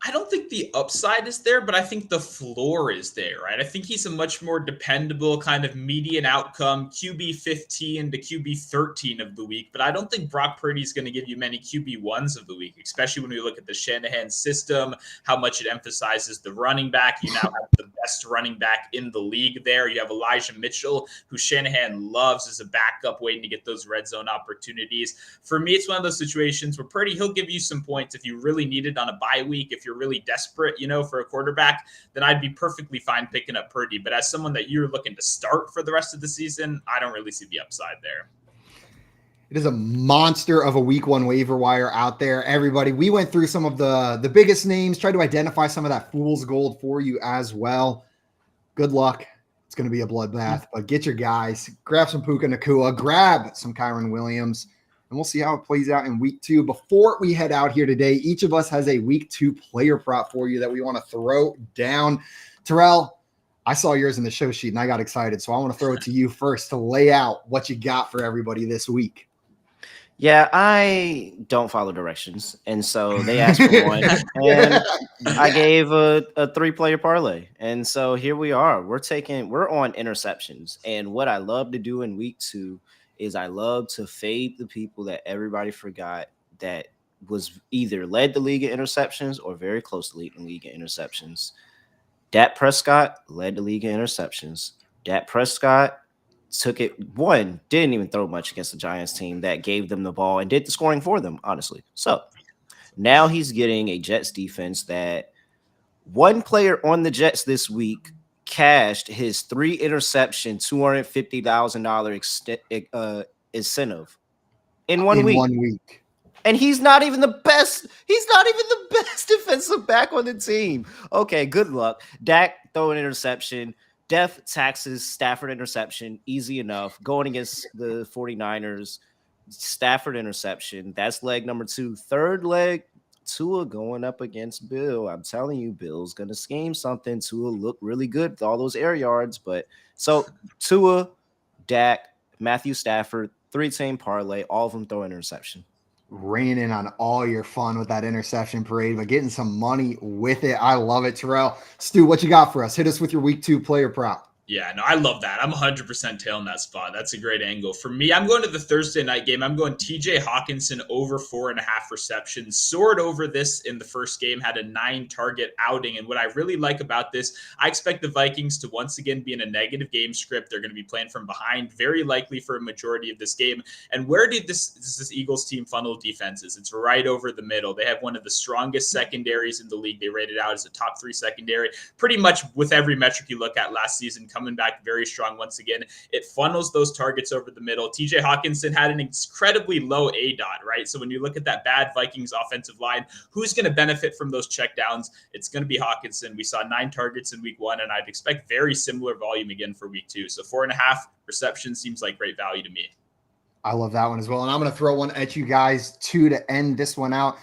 I don't think the upside is there, but I think the floor is there, right? I think he's a much more dependable kind of median outcome, QB 15 to QB 13 of the week. But I don't think Brock Purdy is going to give you many QB 1s of the week, especially when we look at the Shanahan system, how much it emphasizes the running back. You now have the best running back in the league there. You have Elijah Mitchell, who Shanahan loves as a backup waiting to get those red zone opportunities. For me, it's one of those situations where Purdy, he'll give you some points if you really need it on a bye week. If you're really desperate, for a quarterback, then I'd be perfectly fine picking up Purdy. But as someone that you're looking to start for the rest of the season, I don't really see the upside there. It is a monster of a week 1 waiver wire out there. Everybody, we went through some of the biggest names, tried to identify some of that fool's gold for you as well. Good luck. It's going to be a bloodbath, but get your guys, grab some Puka Nacua, grab some Kyron Williams, and we'll see how it plays out in week 2. Before we head out here today, each of us has a week 2 player prop for you that we want to throw down. Terrell, I saw yours in the show sheet and I got excited. So I want to throw it to you first to lay out what you got for everybody this week. Yeah, I don't follow directions. And so they asked for one. And I gave a 3-player parlay. And so here we are. We're on interceptions. And what I love to do in week 2 is I love to fade the people that everybody forgot that was either led the league in interceptions or very close to leading the league in interceptions. Dak Prescott led the league in interceptions. Dak Prescott took it, didn't even throw much against the Giants team that gave them the ball and did the scoring for them, honestly. So now he's getting a Jets defense that one player on the Jets this week cashed his 3-interception, $250,000 incentive in 1 week. 1 week. And he's not even the best. He's not even the best defensive back on the team. Okay, good luck. Dak throw an interception. Death taxes Stafford interception. Easy enough. Going against the 49ers. Stafford interception. That's leg number 2. Third leg, Tua going up against Bill. I'm telling you, Bill's going to scheme something. Tua look really good with all those air yards. But so Tua, Dak, Matthew Stafford, 3-team parlay. All of them throw an interception. Raining on all your fun with that interception parade, but getting some money with it. I love it, Terrell. Stu, what you got for us? Hit us with your week 2 player prop. Yeah, no, I love that. I'm 100% tailing that spot. That's a great angle. For me, I'm going to the Thursday night game. I'm going TJ Hawkinson over 4.5 receptions. Soared over this in the first game, had a 9-target outing. And what I really like about this, I expect the Vikings to once again be in a negative game script. They're going to be playing from behind, very likely for a majority of this game. And where did this Eagles team funnel defenses? It's right over the middle. They have one of the strongest secondaries in the league. They rated out as a top 3 secondary, pretty much with every metric you look at last season, coming back very strong once again. It funnels those targets over the middle. TJ Hawkinson had an incredibly low ADOT, right? So when you look at that bad Vikings offensive line, who's going to benefit from those checkdowns? It's going to be Hawkinson. We saw 9 targets in week 1, and I'd expect very similar volume again for week 2. So 4.5 receptions seems like great value to me. I love that one as well. And I'm going to throw one at you guys too to end this one out.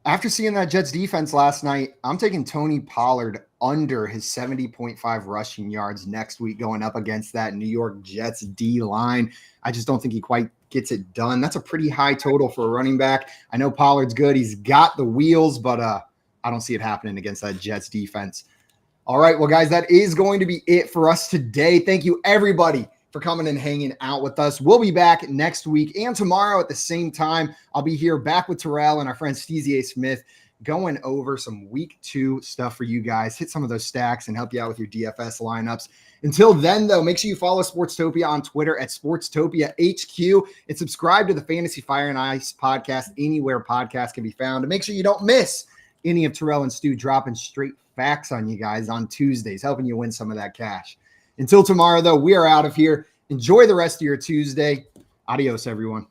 After seeing that Jets defense last night, I'm taking Tony Pollard under his 70.5 rushing yards next week going up against that New York Jets D line. I just don't think he quite gets it done. That's a pretty high total for a running back. I know Pollard's good. He's got the wheels, but I don't see it happening against that Jets defense. All right, well, guys, that is going to be it for us today. Thank you, everybody, for coming and hanging out with us. We'll be back next week and tomorrow at the same time. I'll be here back with Terrell and our friend Steezy A. Smith going over some week 2 stuff for you guys. Hit some of those stacks and help you out with your DFS lineups. Until then, though, make sure you follow Sportstopia on Twitter at Sportstopia HQ and subscribe to the Fantasy Fire and Ice podcast anywhere podcasts can be found. And make sure you don't miss any of Terrell and Stu dropping straight facts on you guys on Tuesdays, helping you win some of that cash. Until tomorrow, though, we are out of here. Enjoy the rest of your Tuesday. Adios, everyone.